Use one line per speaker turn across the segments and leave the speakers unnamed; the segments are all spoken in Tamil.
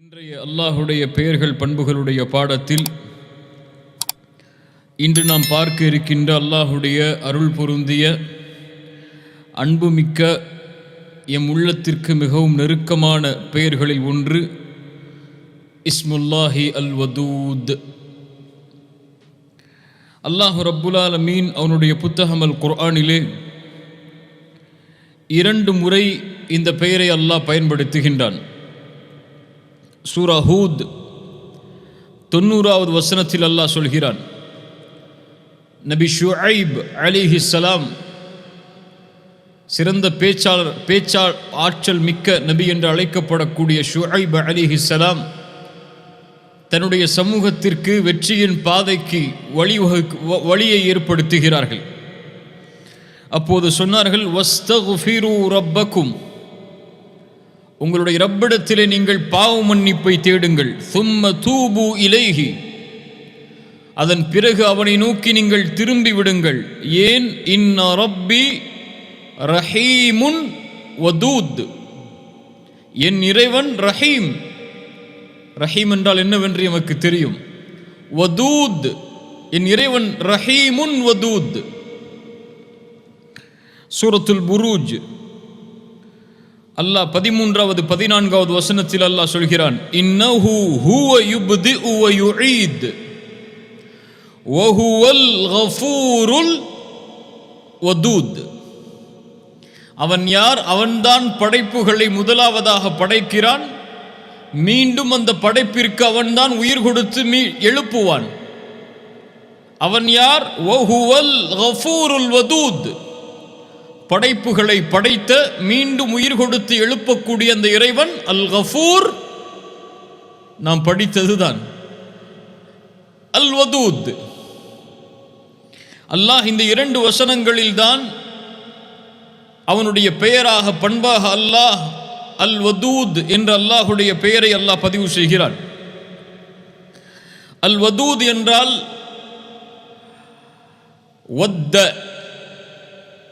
இன்றைய அல்லாஹுடைய பெயர்கள் பண்புகளுடைய பாடத்தில் இன்று நாம் பார்க்க இருக்கின்ற அல்லாஹுடைய அருள் பொருந்திய அன்புமிக்க எம் உள்ளத்திற்கு மிகவும் நெருக்கமான பெயர்களில் ஒன்று இஸ்முல்லாஹி அல் வதூத். அல்லாஹு ரப்புல் ஆலமீன் அவனுடைய புத்தகம் அல் குர்ஆனிலே 2 முறை இந்த பெயரை அல்லாஹ் பயன்படுத்துகின்றான். சூரா ஹூத் 90வது வசனத்தில் அல்லாஹ் சொல்கிறான், நபி ஷுஐப் அலைஹிஸ்ஸலாம் சிறந்த பேச்சாளர் ஆற்றல் மிக்க நபி என்று அழைக்கப்படக்கூடிய ஷுஐப் அலைஹிஸ்ஸலாம் தன்னுடைய சமூகத்திற்கு வெற்றியின் பாதைக்கு வழியை ஏற்படுத்துகிறார்கள். அப்போது சொன்னார்கள், வஸ்தக்ஃபிரு ரப்பக்கும், உங்களுடைய ரப்பிடத்திலே நீங்கள் பாவ மன்னிப்பை தேடுங்கள். சும்ம தூபு இலைஹி, அதன் பிறகு அவனை நோக்கி நீங்கள் திரும்பி விடுங்கள். ஏன்? இன்ன ரப்பி ரஹீமுன் வதூத், என் இறைவன் ரஹீம். ரஹீம் என்றால் என்னவென்று எமக்கு தெரியும். வதூத், என் இறைவன் ரஹீமுன் வதூத். சூரத்துல் புரூஜ் அல்லாஹ் 13வது 14வது வசனத்தில் அல்லாஹ் சொல்கிறான், இன்னஹு ஹுவ யுப்திஉ வ யுஈத் வ ஹுவல் கஃபூருல் வதூத். அவன் யார்? அவன்தான் படைப்புகளை முதலாவதாக படைக்கிறான், மீண்டும் அந்த படைப்பிற்கு அவன்தான் உயிர் கொடுத்து எழுப்புவான். அவன் யார்? வ ஹுவல் கஃபூருல் வதூத், படைப்புகளை படைத்த மீண்டும் உயிர் கொடுத்து எழுப்பக்கூடிய அந்த இறைவன் அல் கஃபூர். நாம் படித்ததுதான் அல் வதூத். அல்லாஹ் இந்த 2 வசனங்களில் தான் அவனுடைய பெயராக பண்பாக அல்லாஹ் அல் வதூத் என்ற அல்லாஹுடைய பெயரை அல்லாஹ் பதிவு செய்கிறான். அல் வதூத் என்றால் வத்த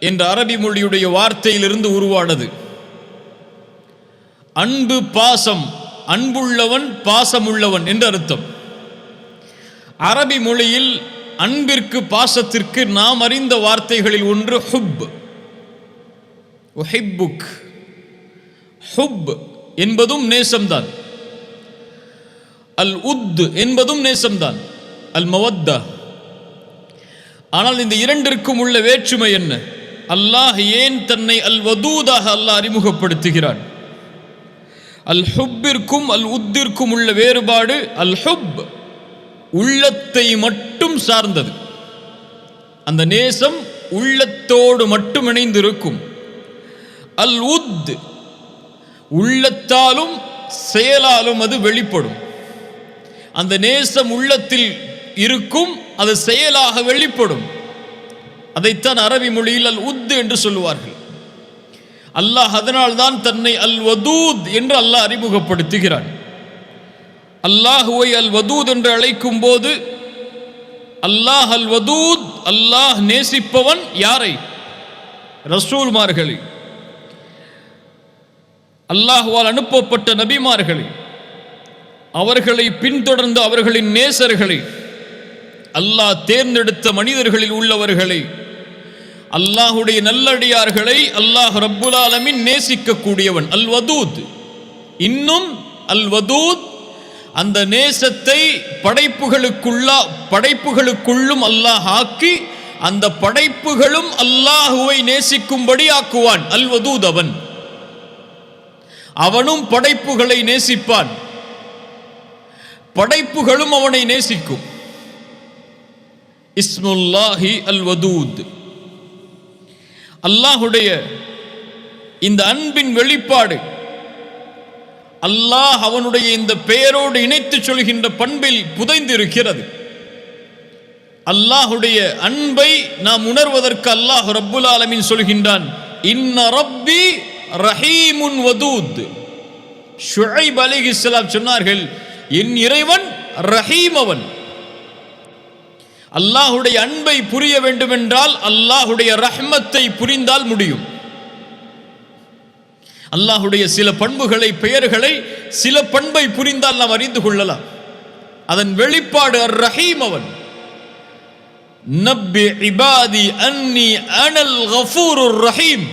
என்ற அரபி மொழியுடைய வார்த்தையிலிருந்து உருவானது. அன்பு, பாசம், அன்புள்ளவன், பாசமுள்ளவன் என்று அர்த்தம். அரபி மொழியில் அன்பிற்கு பாசத்திற்கு நாம் அறிந்த வார்த்தைகளில் ஒன்று ஹுப். உஹிப்புக், ஹுப் என்பதும் நேசம்தான். அல் உத் என்பதும் நேசம்தான், அல் மவத்தா. ஆனால் இந்த 2ற்கும் உள்ள வேற்றுமை என்ன? அல்லாஹ் ஏன் தன்னை அல் வதூதாக அல்லாஹ் அறிமுகப்படுத்துகிறான்? அல் ஹுப்பிற்கும் அல் உத்திற்கும் உள்ள வேறுபாடு, அல் ஹுப் உள்ளத்தை மட்டும் சார்ந்தது. அந்த நேசம் உள்ளத்தோடு மட்டும் இணைந்திருக்கும். அல் உத் உள்ளத்தாலும் செயலாலும் அது வெளிப்படும். அந்த நேசம் உள்ளத்தில் இருக்கும், அது செயலாக வெளிப்படும். அதைத்தான் அரபி மொழியில் அல் உத் என்று சொல்லுவார்கள். அல்லாஹ் அதனால் தான் தன்னை அல் வதூத் என்று அல்லாஹ் அறிமுகப்படுத்துகிறான். அல்லாஹுவை அல் வதூத் என்று அழைக்கும் போது அல்லாஹ் அல் வதூத், அல்லாஹ் நேசிப்பவன் யாரை? ரசூல்மார்களை, அல்லாஹ்வால் அனுப்பப்பட்ட நபிமார்களை, அவர்களை பின்தொடர்ந்த அவர்களின் நேசர்களை, அல்லாஹ் தேர்ந்தெடுத்த மனிதர்களில் உள்ளவர்களை, அல்லாஹுடைய நல்லடியார்களை அல்லாஹ் ரப்புல் ஆலமீன் நேசிக்கக்கூடியவன் அல் வதூத். இன்னும் அல் வதூத் அந்த நேசத்தை படைப்புகளுக்குள்ளும் அல்லாஹ் ஆக்கி அந்த படைப்புகளும் அல்லாஹுவை நேசிக்கும்படி ஆக்குவான். அல் வதூத் அவனும் படைப்புகளை நேசிப்பான், படைப்புகளும் அவனை நேசிக்கும். இஸ்முல்லாஹி அல் வதூத். அல்லாஹுடைய இந்த அன்பின் வெளிப்பாடு அல்லாஹ் அவனுடைய இந்த பெயரோடு இணைத்து சொல்கின்ற பண்பில் புதைந்திருக்கிறது. அல்லாஹுடைய அன்பை நாம் உணர்வதற்கு அல்லாஹ் ரப்புல் ஆலமீன் சொல்கின்றான், இன்ன ரப்பி ரஹீமுன் வதூத். ஷுஐப் அலைஹிஸ்ஸலாம் சொன்னார்கள், என் இறைவன் ரஹீம். அவன் அல்லாஹுடைய அன்பை புரிய வேண்டுமென்றால் அல்லாஹுடைய ரஹ்மத்தை புரிந்தால் முடியும். அல்லாஹுடைய சில பண்புகளை, பெயர்களை, சில பண்பை புரிந்தால் நாம் அறிந்து கொள்ளலாம். அதன் வெளிப்பாடு அர் ரஹீம். அவன் நப்பி இபாதி அன்னி அனல் கஃபூருர் ரஹீம்.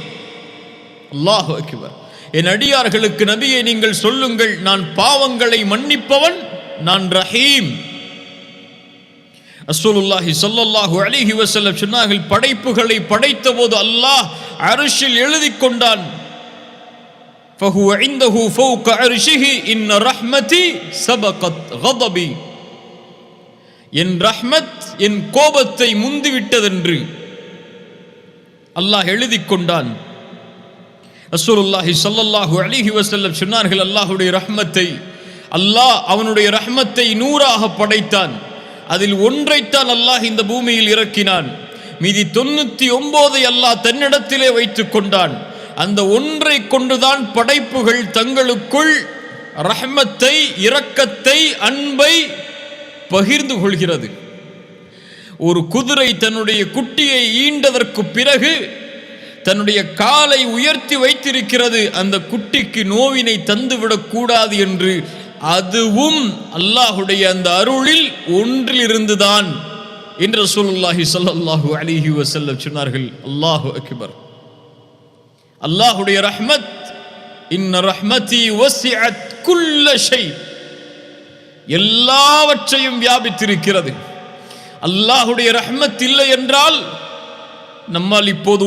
அல்லாஹு அக்பர். என் அடியார்களுக்கு நபியை நீங்கள் சொல்லுங்கள், நான் பாவங்களை மன்னிப்பவன், நான் ரஹீம். ரசூலுல்லாஹி ஸல்லல்லாஹு அலைஹி வஸல்லம் சொன்னார்கள், படைப்புகளை படைத்த போது அல்லாஹ் அர்ஷில் எழுதி கொண்டான், ஃபஹுவ இன்தஹு ஃபௌக அர்ஷிஹி இன் ரஹ்மதி சபகத் கதபி. என் ரஹ்மத் என் கோபத்தை முந்திவிட்டதென்று அல்லாஹ் எழுதி கொண்டான். ரசூலுல்லாஹி ஸல்லல்லாஹு அலைஹி வஸல்லம் சொன்னார்கள், அல்லாஹ்வுடைய ரஹ்மத்தை அல்லாஹ் அவனுடைய ரஹ்மத்தை 100ஆக படைத்தான். அதில் ஒன்றைத்தான் அல்லாஹ் இந்த பூமியில் இறக்கினான். மீதி 99 அல்லாஹ் தன்னிடத்திலே வைத்துக் கொண்டான். அந்த ஒன்றை கொண்டுதான் படைப்புகள் தங்களுக்குள் ரஹ்மத்தை, இரக்கத்தை, அன்பை பகிர்ந்து கொள்கிறது. ஒரு குதிரை தன்னுடைய குட்டியை ஈண்டதற்கு பிறகு தன்னுடைய காலை உயர்த்தி வைத்திருக்கிறது, அந்த குட்டிக்கு நோவினை தந்துவிடக் கூடாது என்று. அதுவும் அல்லாஹுடைய அந்த அருளில் ஒன்றிலிருந்துதான் என்று ரசூலுல்லாஹி ஸல்லல்லாஹு அலைஹி வஸல்லம் சொன்னார்கள். அல்லாஹு அக்பர். அல்லாஹுடைய ரஹ்மத், இன்ன ரஹ்மதி வஸிஅத் குல்ல ஷை, எல்லாவற்றையும் வியாபித்திருக்கிறது. அல்லாஹுடைய ரஹ்மத் இல்லை என்றால் நம்மால் இப்போது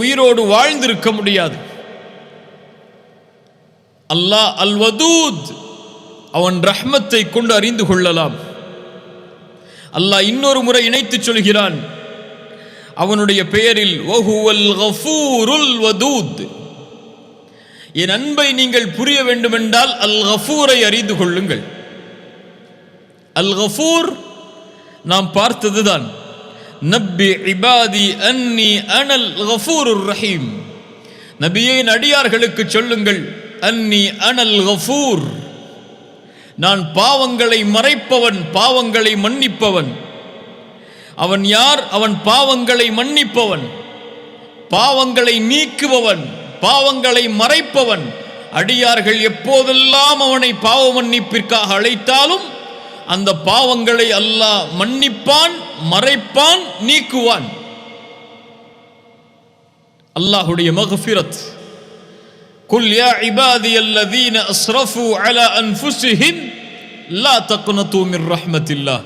உயிரோடு வாழ்ந்திருக்க முடியாது. அல்லாஹ் அல் வதூத், அவன் ரஹ்மத்தை கொண்டு அறிந்து கொள்ளலாம். அல்லாஹ் இன்னொரு முறை இணைத்து சொல்கிறான் அவனுடைய பெயரில், வஹுவல் கஃபூருல் வதூத். என் அன்பை நீங்கள் புரிய வேண்டுமென்றால் அல் கஃபூரை அறிந்து கொள்ளுங்கள். அல் கஃபூர் நாம் பார்த்ததுதான். நப்பி இபாதி அன்னி அனல் கஃபூருர் ரஹீம். நபியே, அடியார்களுக்கு சொல்லுங்கள், அன்னி அனல் கஃபூர், நான் பாவங்களை மறைப்பவன், பாவங்களை மன்னிப்பவன். அவன் யார்? அவன் பாவங்களை மன்னிப்பவன், பாவங்களை நீக்குபவன், பாவங்களை மறைப்பவன். அடியார்கள் எப்போதெல்லாம் அவனை பாவ மன்னிப்பிற்காக அழைத்தாலும் அந்த பாவங்களை அல்லாஹ் மன்னிப்பான், மறைப்பான், நீக்குவான். அல்லாஹுடைய மக்ஃபிரத். குல் யா இபாதியல்லதீன அஸ்ரஃபு அலா அன்ஃபுஸிஹிம் லா தக்னது மிர் ரஹ்மத்தில்லாஹ்.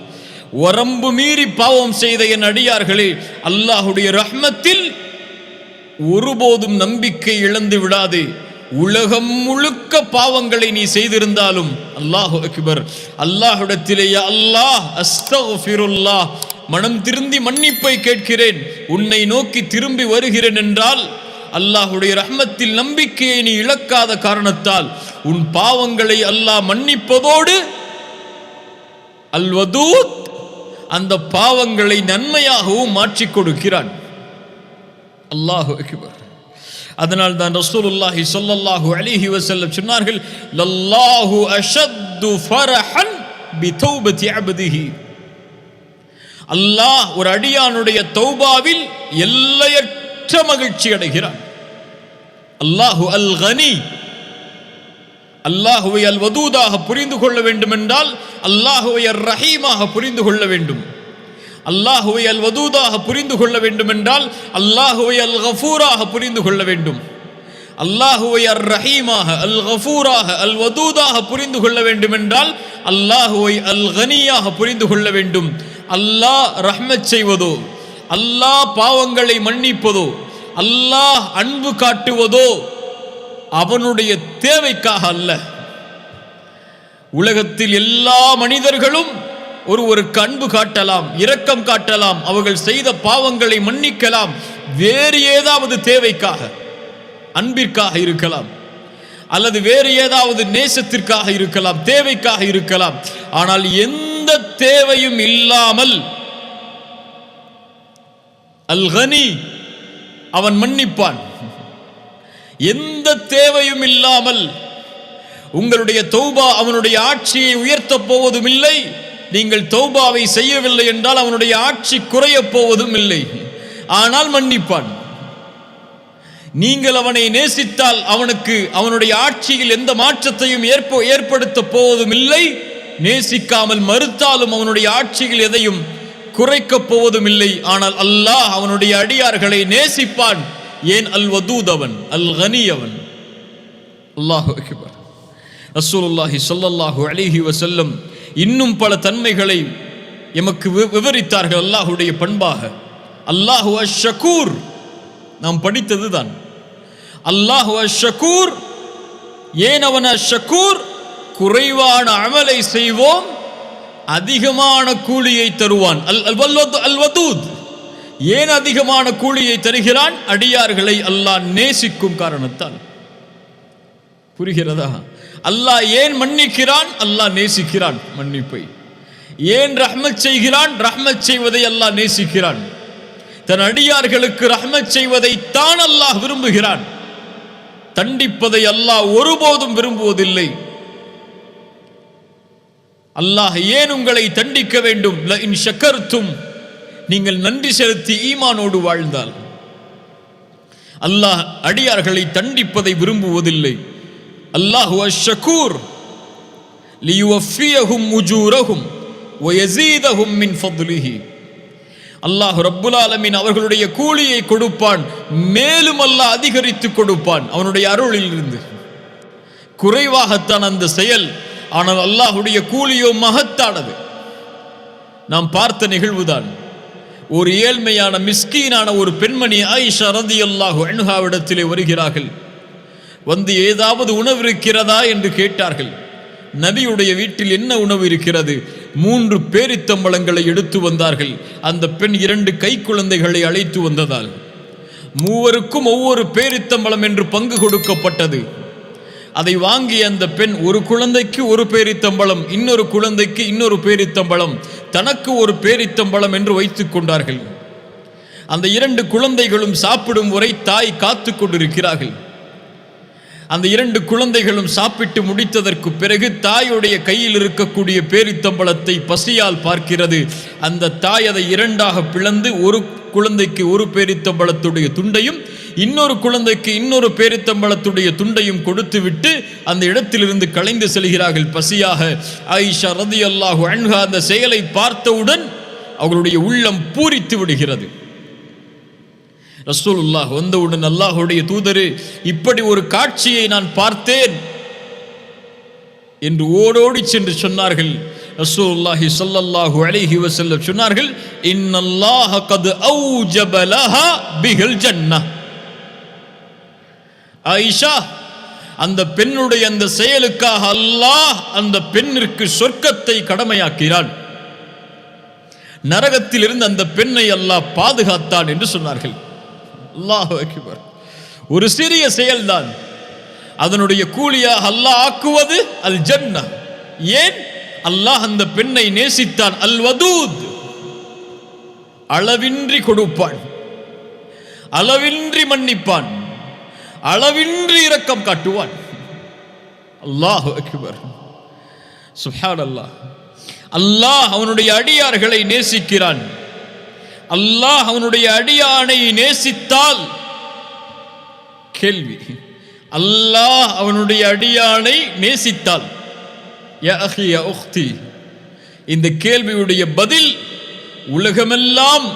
வரம்பு மீறி பாவம் செய்த என் அடியார்களே, அல்லாஹுடைய ரஹ்மத்தில் ஒருபோதும் நம்பிக்கை இழந்து விடாதே. உலகம் முழுக்க பாவங்களை நீ செய்திருந்தாலும், அல்லாஹு அக்பர், அல்லாஹ்விடத்திலே யா அல்லாஹ் அஸ்தக்ஃபிருல்லாஹ், மனம் திருந்தி மன்னிப்பை கேட்கிறேன், உன்னை நோக்கி திரும்பி வருகிறேன் என்றால், அல்லாஹுடைய ரஹ்மத்தில் நம்பிக்கையை நீ இழக்காத காரணத்தால் உன் பாவங்களை அல்லாஹ் மன்னிப்பதோடு அல் வதூத், அந்த பாவங்களை நன்மையாகவும் மாற்றிக் கொடுக்கிறான். அல்லாஹு அக்பர். அதனால் தான் ரசூலுல்லாஹி ஸல்லல்லாஹு அலைஹி வஸல்லம் சொன்னார்கள், லல்லாஹு அஷத்து ஃபரஹன் பிதௌபதி அப்திஹி. அல்லாஹ் ஒரு அடியானுடைய தௌபாவில் எல்லையற்ற மகிழ்ச்சி அடைகிறான். அல்லாஹு அல் கனி. அல்லாஹுவை அல் வதூதாக புரிந்து கொள்ள வேண்டும் என்றால் அல்லாஹுவை அர் ரஹீமாக புரிந்து கொள்ள வேண்டும். அல்லாஹுவை அல் வதூதாக புரிந்து கொள்ள வேண்டும் என்றால் அல்லாஹுவை அல் கஃபூராக புரிந்து கொள்ள வேண்டும். அல்லாஹுவை அர் ரஹீமாக, அல் கஃபூராக, அல் வதூதாக புரிந்து கொள்ள வேண்டும் என்றால் அல்லாஹுவை அல் கனியாக புரிந்து கொள்ள வேண்டும். அல்லாஹ் ரஹ்மத் செய்வதோ, அல்லாஹ் பாவங்களை மன்னிப்பதோ, அல்லாஹ் அன்பு காட்டுவதோ அவனுடைய தேவைக்காக அல்ல. உலகத்தில் எல்லா மனிதர்களும் ஒருவருக்கு அன்பு காட்டலாம், இரக்கம் காட்டலாம், அவர்கள் செய்த பாவங்களை மன்னிக்கலாம், வேறு ஏதாவது தேவைக்காக, அன்பிற்காக இருக்கலாம், அல்லது வேறு ஏதாவது நேசத்திற்காக இருக்கலாம், தேவைக்காக இருக்கலாம். ஆனால் எந்த தேவையும் இல்லாமல் அல் கனி, அவன் மன்னிப்பான். எந்த தேவையும் இல்லாமல் உங்களுடைய தௌபா அவனுடைய ஆட்சியை உயர்த்தப் போவதும் இல்லை. நீங்கள் தௌபாவை செய்யவில்லை என்றால் அவனுடைய ஆட்சி குறைய போவதும் இல்லை. ஆனால் மன்னிப்பான். நீங்கள் அவனை நேசித்தால் அவனுக்கு அவனுடைய ஆட்சியில் எந்த மாற்றத்தையும் ஏற்படுத்த போவதும் இல்லை, நேசிக்காமல் மறுத்தாலும் அவனுடைய ஆட்சியில் எதையும் குறைக்கப் போவதும் இல்லை. ஆனால் அல்லாஹ் அவனுடைய அடியார்களை நேசிப்பான். ஏன்? அல் வதூத் அவன், அல் கனி அவன். அல்லாஹு அக்பர். ரசூலுல்லாஹி ஸல்லல்லாஹு அலைஹி வஸல்லம் இன்னும் பல தன்மைகளை எமக்கு விவரித்தார்கள் அல்லாஹுடைய பண்பாக. அல்லாஹு அஷ்-ஷகூர், நாம் படித்தது தான். அல்லாஹு அஷ்-ஷகூர். ஏன் அவன் அஷ்-ஷகூர்? குறைவான அமலை செய்வோம், அதிகமான கூலியை தருவான். அல் வதூத். ஏன் அதிகமான கூலியை தருகிறான்? அடியார்களை அல்லாஹ் நேசிக்கும் காரணத்தால். புரிகிறதா? அல்லாஹ் ஏன் மன்னிக்கிறான்? அல்லாஹ் நேசிக்கிறான் மன்னிப்பை. ஏன் ரஹ்மத் செய்கிறான்? ரஹ்மத் செய்வதை அல்லாஹ் நேசிக்கிறான். தன் அடியார்களுக்கு ரஹ்மத் செய்வதை தான் அல்லாஹ் விரும்புகிறான். தண்டிப்பதை அல்லாஹ் ஒருபோதும் விரும்புவதில்லை. அல்லாஹ் ஏன் உங்களை தண்டிக்க வேண்டும்? ல இன் ஷக்கர்தும், நீங்கள் நன்றி செலுத்தி ஈமானோடு வாழ்ந்தால். அல்லாஹ் அடியார்களை தண்டிப்பதை விரும்புவதில்லை. அல்லாஹு அஷ்-ஷகூர் லியுவஃபியஹும் உஜூரஹும் வயஸீதஹும் மின் ஃபத்லிஹி. அல்லாஹ் ரப்புல் ஆலமீன் அவர்களுடைய கூலியை கொடுப்பான், மேலும் அல்லாஹ் அதிகரித்து கொடுப்பான் அவனுடைய அருளில் இருந்து. குறைவாகத்தான் அந்த செயல், ஆனால் அல்லாஹுடைய கூலியோ மகத்தானது. நாம் பார்த்த நிகழ்வுதான். ஒரு ஏழ்மையான மிஸ்கீனான ஒரு பெண்மணி ஆயிஷா ரலியல்லாஹு அன்ஹாவிடத்திலே வருகிறார்கள். வந்து ஏதாவது உணவு இருக்கிறதா என்று கேட்டார்கள். நபியுடைய வீட்டில் என்ன உணவு இருக்கிறது? 3 பேரித்தம்பழங்களை எடுத்து வந்தார்கள். அந்த பெண் 2 கைக்குழந்தைகளை அழைத்து வந்ததால் மூவருக்கும் ஒவ்வொரு பேரித்தம்பழம் என்று பங்கு கொடுக்கப்பட்டது. அதை வாங்கி அந்த பெண் ஒரு குழந்தைக்கு ஒரு பேரித்தம்பழம், இன்னொரு குழந்தைக்கு இன்னொரு பேரித்தம்பழம், தனக்கு ஒரு பேரித்தம்பழம் என்று வைத்துக் கொண்டார்கள். அந்த 2 குழந்தைகளும் சாப்பிடும் வரை தாய் காத்து கொண்டிருக்கிறார்கள். அந்த 2 குழந்தைகளும் சாப்பிட்டு முடித்ததற்கு பிறகு தாயுடைய கையில் இருக்கக்கூடிய பேரித்தம்பழத்தை பசியால் பார்க்கிறது. அந்த தாய் அதை 2ஆக பிளந்து ஒரு குழந்தைக்கு ஒரு பேரித்தம்பழத்துடைய துண்டையும் இன்னொரு குழந்தைக்கு இன்னொரு பேரித்தம்பழத்துடைய துண்டையும் கொடுத்து விட்டு அந்த இடத்திலிருந்து கலைந்து செல்கிறார்கள் பசியாக. ஆயிஷா ரலியல்லாஹு அன்ஹா அந்த செயலை பார்த்தவுடன் அவர்களுடைய உள்ளம் பூரித்து விடுகிறது. ரசூலுல்லாஹ் வந்தவுடன், அல்லாஹுடைய தூதரே, இப்படி ஒரு காட்சியை நான் பார்த்தேன் என்று ஓடோடி சென்று சொன்னார்கள். ரசூலுல்லாஹி ஸல்லல்லாஹு அலைஹி வஸல்லம் சொன்னார்கள், இன்னல்லாஹ கத் அவ்ஜப லஹா பிஹல் ஜன்னah. ஆயிஷா, அந்த பெண்ணுடைய அந்த செயலுக்காக அல்லாஹ் அந்த பெண்ணிற்கு சொர்க்கத்தை கடமையாக்கிறான். நரகத்தில் இருந்து அந்த பெண்ணை அல்லாஹ் பாதுகாத்தான் என்று சொன்னார்கள். அல்லாஹு அக்பர். ஒரு சிறிய செயல்தான், அதனுடைய கூலியாக அல்லாஹ் ஆக்குவது அல் ஜன்னah. ஏன்? அல்லாஹ் அந்த பெண்ணை நேசித்தான். அல் வதூத், அளவின்றி கொடுப்பான், அளவின்றி மன்னிப்பான், அளவின்றி இரக்கம் காட்டுவான். அல்லாஹு அக்பர். சுப்ஹானல்லாஹ். அல்லாஹ் அவனுடைய அடியார்களை நேசிக்கிறான். அல்லாஹ் அவனுடைய அடியானை நேசித்தால், கேள்வி, அல்லாஹ் அவனுடைய அடியானை நேசித்தால், யா அஹி யா உக்தி, இந்த கேள்வியுடைய பதில் உலகமெல்லாம்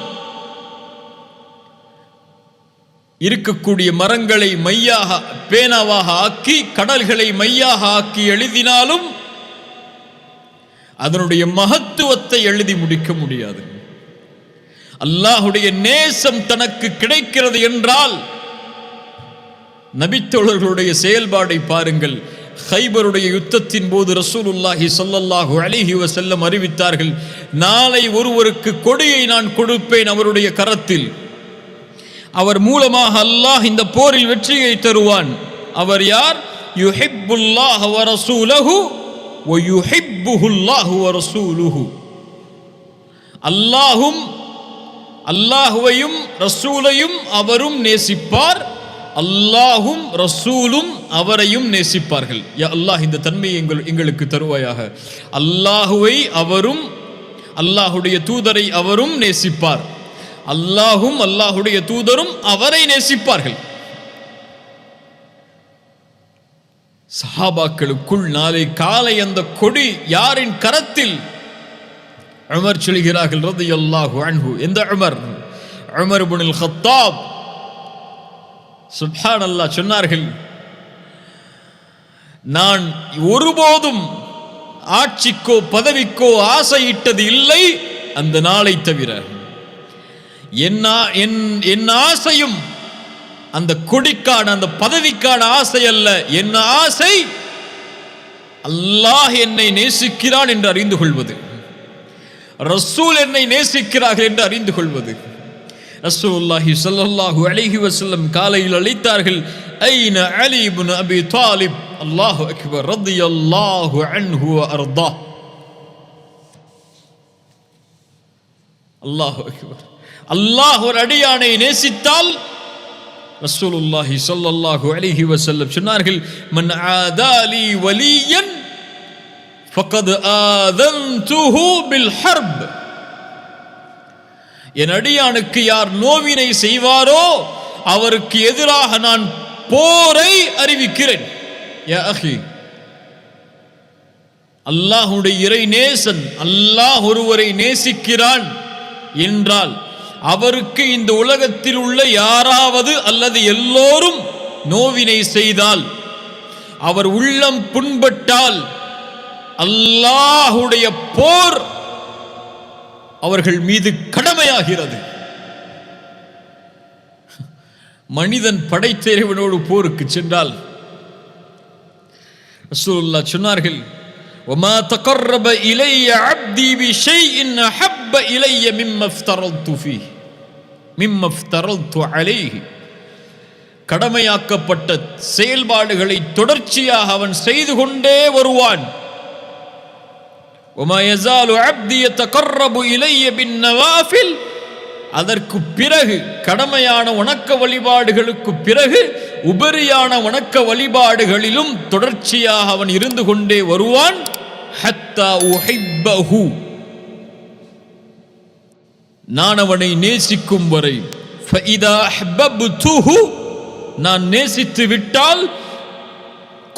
இருக்கக்கூடிய மரங்களை மையாக பேனாவாக ஆக்கி கடல்களை மையாக ஆக்கி எழுதினாலும் அதனுடைய மகத்துவத்தை எழுதி முடிக்க முடியாது. அல்லாஹுடைய நேசம் தனக்கு கிடைக்கிறது என்றால், நபித்தோழர்களுடைய செயல்பாடை பாருங்கள். கைபருடைய யுத்தத்தின் போது ரசூலுல்லாஹி ஸல்லல்லாஹு அலைஹி வஸல்லம் அறிவித்தார்கள், நாளை ஒருவருக்கு கொடியை நான் கொடுப்பேன் அவருடைய கரத்தில், அவர் மூலமாக அல்லாஹ் இந்த போரில் வெற்றியை தருவான். அவர் யார்? யுஹிப்புல்லாஹ வ ரசூலுஹு வ யுஹிப்புஹுல்லாஹு வ ரசூலுஹு. அல்லாஹும் அல்லாஹுவையும் ரசூலையும் அவரும் நேசிப்பார், அல்லாஹும் ரசூலும் அவரையும் நேசிப்பார்கள். யா அல்லாஹ், இந்த தன்மையை எங்களுக்கு தருவாயாக. அல்லாஹுவை அவரும் அல்லாஹுடைய தூதரை அவரும் நேசிப்பார், அல்லாஹும் அல்லாஹுடைய தூதரும் அவரை நேசிப்பார்கள். சஹாபாக்களுக்குள் நாளை காலை அந்த கொடி யாரின் கரத்தில்? உமர் சொல்கிறார்கள் ரலியல்லாஹு அன்ஹு. எந்த உமர்? உமர் இப்னுல் கத்தாப். சுப்ஹானல்லாஹ். சொன்னார்கள், நான் ஒருபோதும் ஆட்சிக்கோ பதவிக்கோ ஆசையிட்டது இல்லை அந்த நாளை தவிர. என் ஆசையும் அந்த கொடிக்கான அந்த பதவிக்கான ஆசை அல்ல. என் ஆசை அல்லாஹ் என்னை நேசிக்கிறான் என்று அறிந்து கொள்வது, ரசூல் என்னை நேசிக்கிறார்கள் என்று அறிந்து கொள்வது. ரசூலுல்லாஹி ஸல்லல்லாஹு அலைஹி வஸல்லம் காலையில் அழைத்தார்கள், ஐன அலி இப்னு அபி தாலிப். அல்லாஹு அக்பர். ரலியல்லாஹு அன்ஹு வ அர்தா. அல்லாஹு அக்பர். அல்லாஹ் ஒரு அடியானை நேசித்தால் ரசூலுல்லாஹி ஸல்லல்லாஹு அலைஹி வஸல்லம் சொன்னார்கள், மன் ஆதாலி வலியன் ஃபகத் ஆதன்துஹு பில் ஹர்ப். என் அடியானுக்கு யார் நோவினை செய்வாரோ அவருக்கு எதிராக நான் போரை அறிவிக்கிறேன். யா அஹி, அல்லாஹ்வுடைய இறை நேசன், அல்லாஹ் ஒருவரை நேசிக்கிறான் என்றால் அவருக்கு இந்த உலகத்தில் உள்ள யாராவது அல்லது எல்லோரும் நோவினை செய்தால், அவர் உள்ளம் புண்பட்டால், அல்லாஹ்வுடைய போர் அவர்கள் மீது கடமையாகிறது. மனிதன் படைத்த இறைவனோடு போருக்கு சென்றால் ரசூலுல்லாஹ் சொன்னார்கள், وما تقرب الي عبدي بشيء احب الي مما افترضت عليه. கடமையாக்கப்பட்ட செயல்பாடுகளை தொடர்ச்சியாக அவன் செய்து கொண்டே வருவான். وما يزال عبدي يتقرب الي بالنوافل. அதற்கு பிறகு கடமையான வணக்க வழிபாடுகளுக்கு பிறகு உபரியான வணக்க வழிபாடுகளிலும் தொடர்ச்சியாக அவன் இருந்து கொண்டே வருவான். ஹத்தா உஹிப்பஹு. நான் அவனை நேசிக்கும் வரை. ஃபஇதா அஹ்பப்துஹு. நான் நேசித்து விட்டால்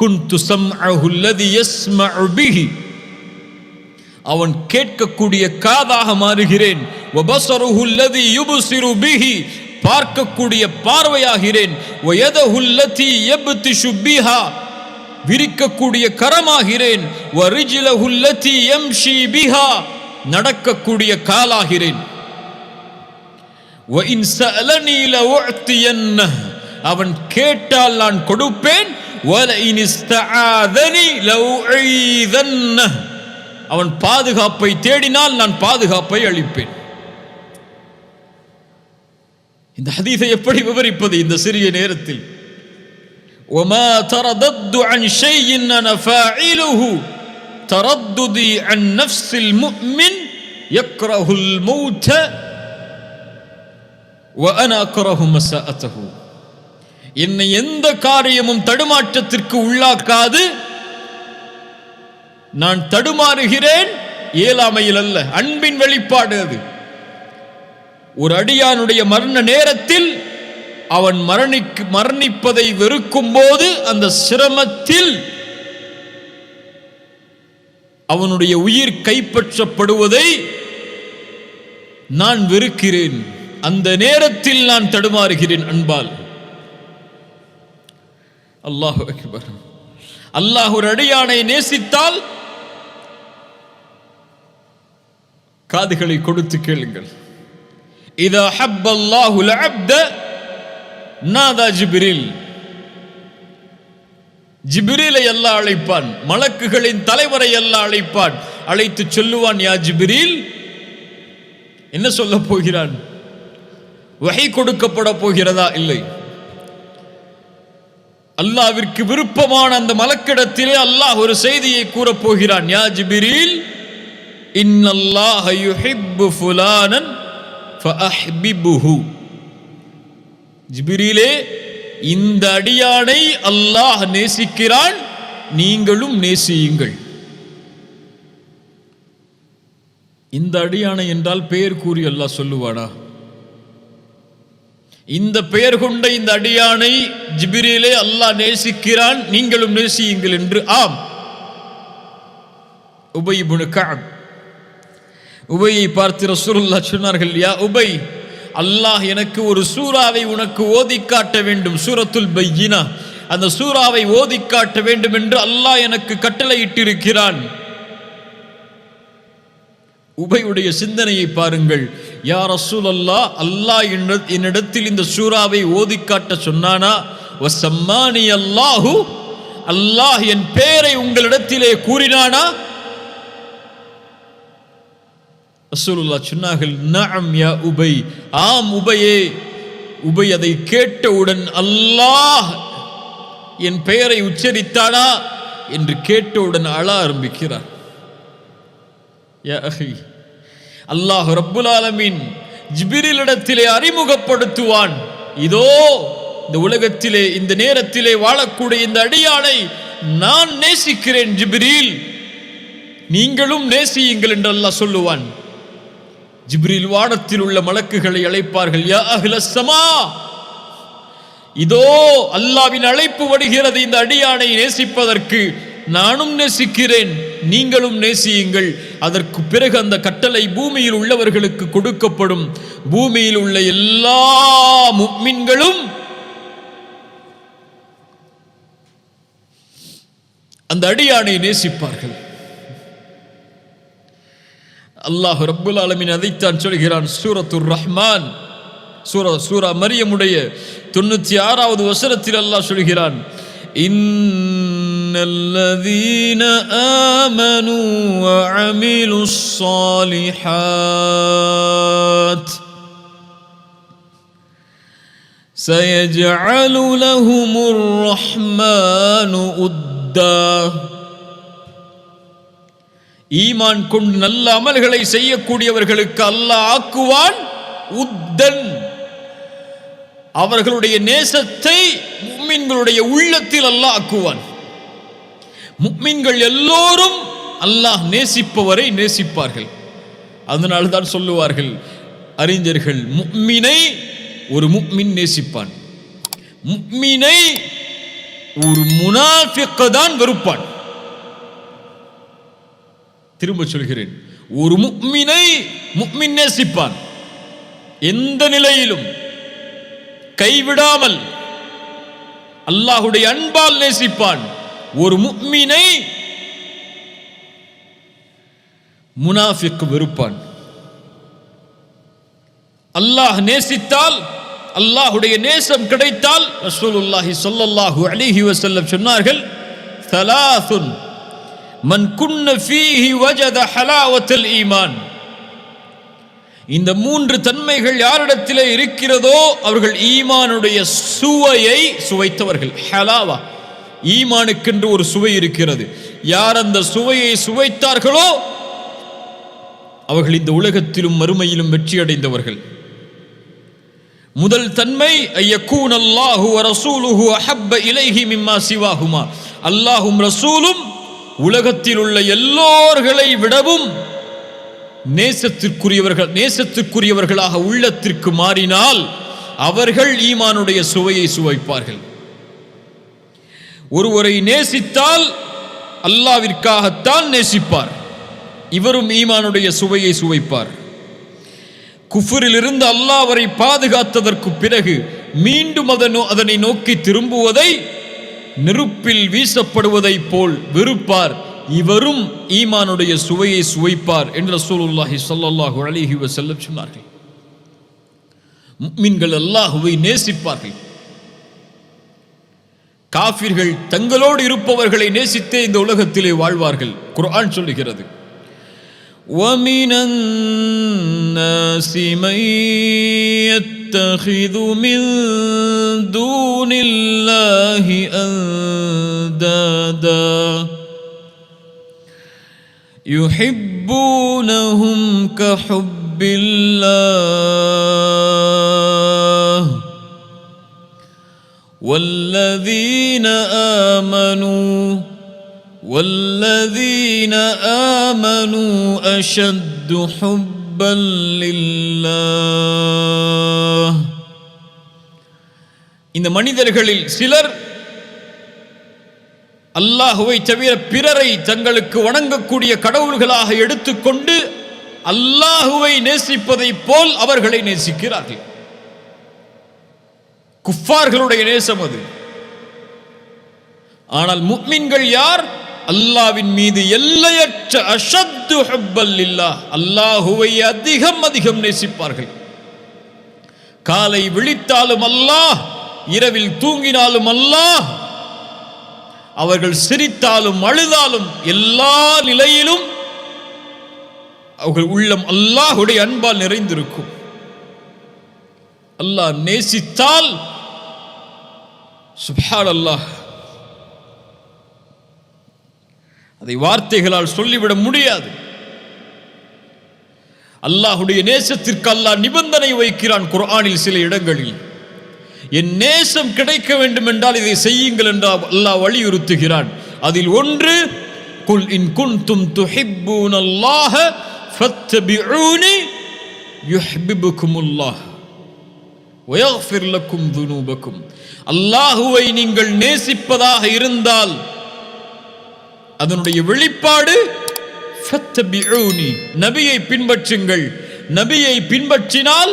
குன்து ஸம்அஹு அல்லதி யஸ்மஉ பிஹி. அவன் கேட்கக்கூடிய காதாக மாறுகிறேன். வபஸருஹு அல்லதி யுப்ஸிரு பிஹி. பார்க்கக்கூடிய பார்வையாகிறேன். வயதஹு அல்லதி யப்திஷு பிஹா. விரிக்கக்கூடிய கரமாகிறேன். வரிஜ்லஹு அல்லதி யம்ஷி பிஹா. நடக்கக்கூடிய காலாகிறேன். வஇன் ஸஅலனி லஉஅதியன்னஹு. அவன் கேட்டால் நான் கொடுப்பேன். வலஇன் இஸ்தஆதனி லஉஈதன்னஹு. அவன் பாதுகாப்பை தேடினால் நான் பாதுகாப்பை அளிப்பேன். இந்த ஹதீஸை எப்படி விவரிப்பது இந்த சிறிய நேரத்தில்? وما تردد عن شيء انا فاعله ترددي عن نفس المؤمن يكره الموت وانا اكره مساءته. என்னை எந்த காரியமும் தடுமாற்றத்திற்கு உள்ளாக்காது. நான் தடுமாறுகிறேன் இயலாமையில் அல்ல, அன்பின் வெளிப்பாடு அது. ஒரு அடியானுடைய மரண நேரத்தில் அவன் மரணிப்பதை வெறுக்கும் போது அந்த சிரமத்தில் அவனுடைய உயிர் கைப்பற்றப்படுவதை நான் வெறுக்கிறேன். அந்த நேரத்தில் நான் தடுமாறுகிறேன் அன்பால். அல்லாஹு அக்பர். அல்லாஹ் ஒரு அடியானை நேசித்தால் காதுகளை கொடுத்து கேளுங்கள். இதா ஹப்பல்லாஹுல் அப்த நாதா ஜிப்ரீல். ஜிப்ரீலை அல்லாஹ் அழைப்பான். மலக்குகளின் தலைவரை அல்லாஹ் அழைப்பான். அழைத்து சொல்லுவான், யா ஜிப்ரீல். என்ன சொல்ல போகிறான்? வஹி கொடுக்கப்பட போகிறதா? இல்லை. அல்லாஹ்விற்கு விருப்பமான அந்த மலக்கிடத்திலே அல்லாஹ் ஒரு செய்தியை கூறப் போகிறான். யா ஜிப்ரீல், இன்னல்லாஹ யுஹிப்பு ஃபுலானன் ஃபஅஹ்பிபுஹு. ஜிப்ரீலே, இந்த அடியானை அல்லாஹ் நேசிக்கிறான், நீங்களும் நேசியுங்கள். இந்த அடியானை என்றால் பெயர் கூறி அல்லாஹ் சொல்லுவானா? இந்த பெயர் கொண்ட இந்த அடியானை ஜிப்ரீலே அல்லாஹ் நேசிக்கிறான், நீங்களும் நேசியுங்கள் என்று. ஆம். உபை இப்னு கஅப், உபையை பார்த்து ரசூலுல்லாஹ் சொன்னார்கள், யா உபை, அல்லாஹ் எனக்கு ஒரு சூராவை உனக்கு ஓதி காட்ட வேண்டும், சூரத்துல் பையினா, அந்த சூராவை ஓதி காட்ட வேண்டும் என்று அல்லாஹ் எனக்கு கட்டளையிட்டிருக்கிறான். உபையுடைய சிந்தனையை பாருங்கள். யா ரசூலல்லாஹ், அல்லாஹ் என்னிடத்தில் இந்த சூராவை ஓதி காட்ட சொன்னானா? வஸம்மானி அல்லாஹு, அல்லாஹ் என் பெயரை உங்களிடத்திலே கூறினானா? ரசூலுல்லாஹ் சொன்னார்கள், நஅம் யா உபை, ஆம் உபையே. உபை அதை கேட்டவுடன் அல்லாஹ் என் பெயரை உச்சரித்தானா என்று கேட்டவுடன் அழ ஆரம்பிக்கிறார். யா அஹி, அல்லாஹ் ரப்புல் ஆலமீன் ஜிப்ரீலிடத்திலே அறிமுகப்படுத்துவான், இதோ இந்த உலகத்திலே இந்த நேரத்திலே வாழக்கூடிய இந்த அடியானை நான் நேசிக்கிறேன் ஜிப்ரீல், நீங்களும் நேசியுங்கள் என்று அல்லாஹ் சொல்லுவான். ஜிப்ரீல் வானத்தில் உள்ள மலக்குகளை அழைப்பார்கள், யா அஹ்லஸ் ஸமா, இதோ அல்லாஹ்வின் அழைப்பு வருகிறது இந்த அடியானை நேசிப்பதற்கு, நானும் நேசிக்கிறேன், நீங்களும் நேசியுங்கள். அதற்கு பிறகு அந்த கட்டளை பூமியில் உள்ளவர்களுக்கு கொடுக்கப்படும். பூமியில் உள்ள எல்லா முஃமின்களும் அந்த அடியானை நேசிப்பார்கள். அல்லாஹ் ரப்புல் ஆலமீன் அதைத்தான் சொல்கிறான் சூரத்துர் ரஹ்மான், சூரா மரியமுடைய 96வது வசனத்தில் அல்லாஹ் சொல்கிறான், இன்னல்லதீன ஆமனூ வஅமிலுஸ் ஸாலிஹாத் சயஜஅலு லஹுமுர் ரஹ்மானு உத்தா. ஈமான் கொண்டு நல்ல அமல்களை செய்யக்கூடியவர்களுக்கு அல்லாஹ் ஆக்குவான் உத்தன், அவர்களுடைய நேசத்தை முஃமின்களுடைய உள்ளத்தில் அல்லாஹ் ஆக்குவான். முஃமின்கள் எல்லோரும் அல்லாஹ் நேசிப்பவரை நேசிப்பார்கள். அதனால தான் சொல்லுவார்கள் அறிஞர்கள், முஃமினை ஒரு முஃமின் நேசிப்பான், முஃமினை ஒரு முனாஃபிக் தான் வெறுப்பான். திரும்ப சொல்கிறேன், ஒரு முஃமினை முஃமின் நேசிப்பான், எந்த நிலையிலும் கைவிடாமல் அல்லாஹ்வுடைய அன்பால் நேசிப்பான். ஒரு முஃமினை முனாஃபிக் வெறுப்பான். அல்லாஹ் நேசித்தால், அல்லாஹ்வுடைய நேசம் கிடைத்தால், ரசூலுல்லாஹி ஸல்லல்லாஹு அலைஹி வஸல்லம் சொன்னார்கள், ثلاثٌ மன் குன்ன ஃபீஹி வஜத ஹலாவத்துல் ஈமான். இந்த மூன்று தன்மைகள் யாரிடத்திலே இருக்கிறதோ அவர்கள் ஈமானுடைய சுவையை சுவைத்தவர்கள். ஹலாவா, ஈமானுக்கென்று ஒரு சுவை இருக்கிறது. யார் அந்த சுவையை சுவைத்தார்களோ அவர்கள் இந்த உலகத்திலும் மறுமையிலும் வெற்றி அடைந்தவர்கள். முதல் தன்மை ஐயக்கூன் அல்லாஹு வ ரசூலுஹு அஹப்ப இலைஹி மிம்மா சிவாஹுமா, அல்லாஹும் ரசூலும் உலகத்தில் உள்ள எல்லோர்களை விடவும் நேசத்திற்குரியவர்களாக உள்ளத்திற்கு மாறினால் அவர்கள் ஈமானுடைய சுவையை சுவைப்பார்கள். ஒருவரை நேசித்தால் அல்லாஹ்விற்காகத்தான் நேசிப்பார், இவரும் ஈமானுடைய சுவையை சுவைப்பார். குஃப்ரிலிருந்து அல்லாஹ் அவரை பாதுகாத்ததற்கு பிறகு மீண்டும் அதனை நோக்கி திரும்புவதை நெருப்பில் வீசப்படுவதை போல் வெறுப்பார், இவரும் ஈமானுடைய சுவையை சுவைப்பார் என்று ரசூலுல்லாஹி ஸல்லல்லாஹு அலைஹி வஸல்லம் சொன்னார்கள். முஃமின்கள் அல்லாஹ்வை நேசிப்பார்கள். காஃபிர்கள் தங்களோடு இருப்பவர்களை நேசித்தே இந்த உலகத்திலே வாழ்வார்கள். குர்ஆன் சொல்லுகிறது, وَمِنَ النَّاسِ مَن يَتَّخِذُ مِن دُونِ اللَّهِ أَندَادًا يُحِبُّونَهُمْ كَحُبِّ اللَّهِ وَالَّذِينَ آمَنُوا أَشَدُّ حُبًّا لِلَّهِ இந்த மனிதர்களில் சிலர் அல்லாஹுவை தவிர பிறரை தங்களுக்கு வணங்கக்கூடிய கடவுள்களாக எடுத்துக்கொண்டு அல்லாஹுவை நேசிப்பதை போல் அவர்களை நேசிக்கிறார்கள். குஃபார்களுடைய நேசம் அது. ஆனால் முஃமின்கள் யார்? அல்லாஹ்வின் மீது எல்லையற்ற அஷத்து ஹுப்பல் லில்லாஹ், அல்லாஹுவை அதிகம் அதிகம் நேசிப்பார்கள். காலை விழித்தாலும் அல்லாஹ், இரவில் தூங்கினாலும் அல்லாஹ், அவர்கள் சிரித்தாலும் அழுதாலும் எல்லா நிலையிலும் அவர்கள் உள்ளம் அல்லாஹுடைய அன்பால் நிறைந்திருக்கும். அல்லாஹ் நேசித்தால் சுப்ஹானல்லாஹ், அதை வார்த்தைகளால் சொல்லிவிட முடியாது. அல்லாஹுடைய நேசத்திற்கு அல்லாஹ் நிபந்தனை வைக்கிறான் குர்ஆனில் சில இடங்களில். என் நேசம் கிடைக்க வேண்டும் என்றால் இதை செய்யுங்கள் என்று அல்லாஹ் வலியுறுத்துகிறான். அதில் ஒன்று, குல் இன் குன்தும் துஹிப்பூனல்லாஹ ஃபத்தபிஊனி யுஹ்பிபுகுமுல்லாஹ் வயக்ஃபிர் லக்கும் துனூபக்கும். அல்லாஹுவை நீங்கள் நேசிப்பதாக இருந்தால் அதனுடைய வெளிப்பாடு ஃபத்தபிஊனி, நபியை பின்பற்றுங்கள். நபியை பின்பற்றினால்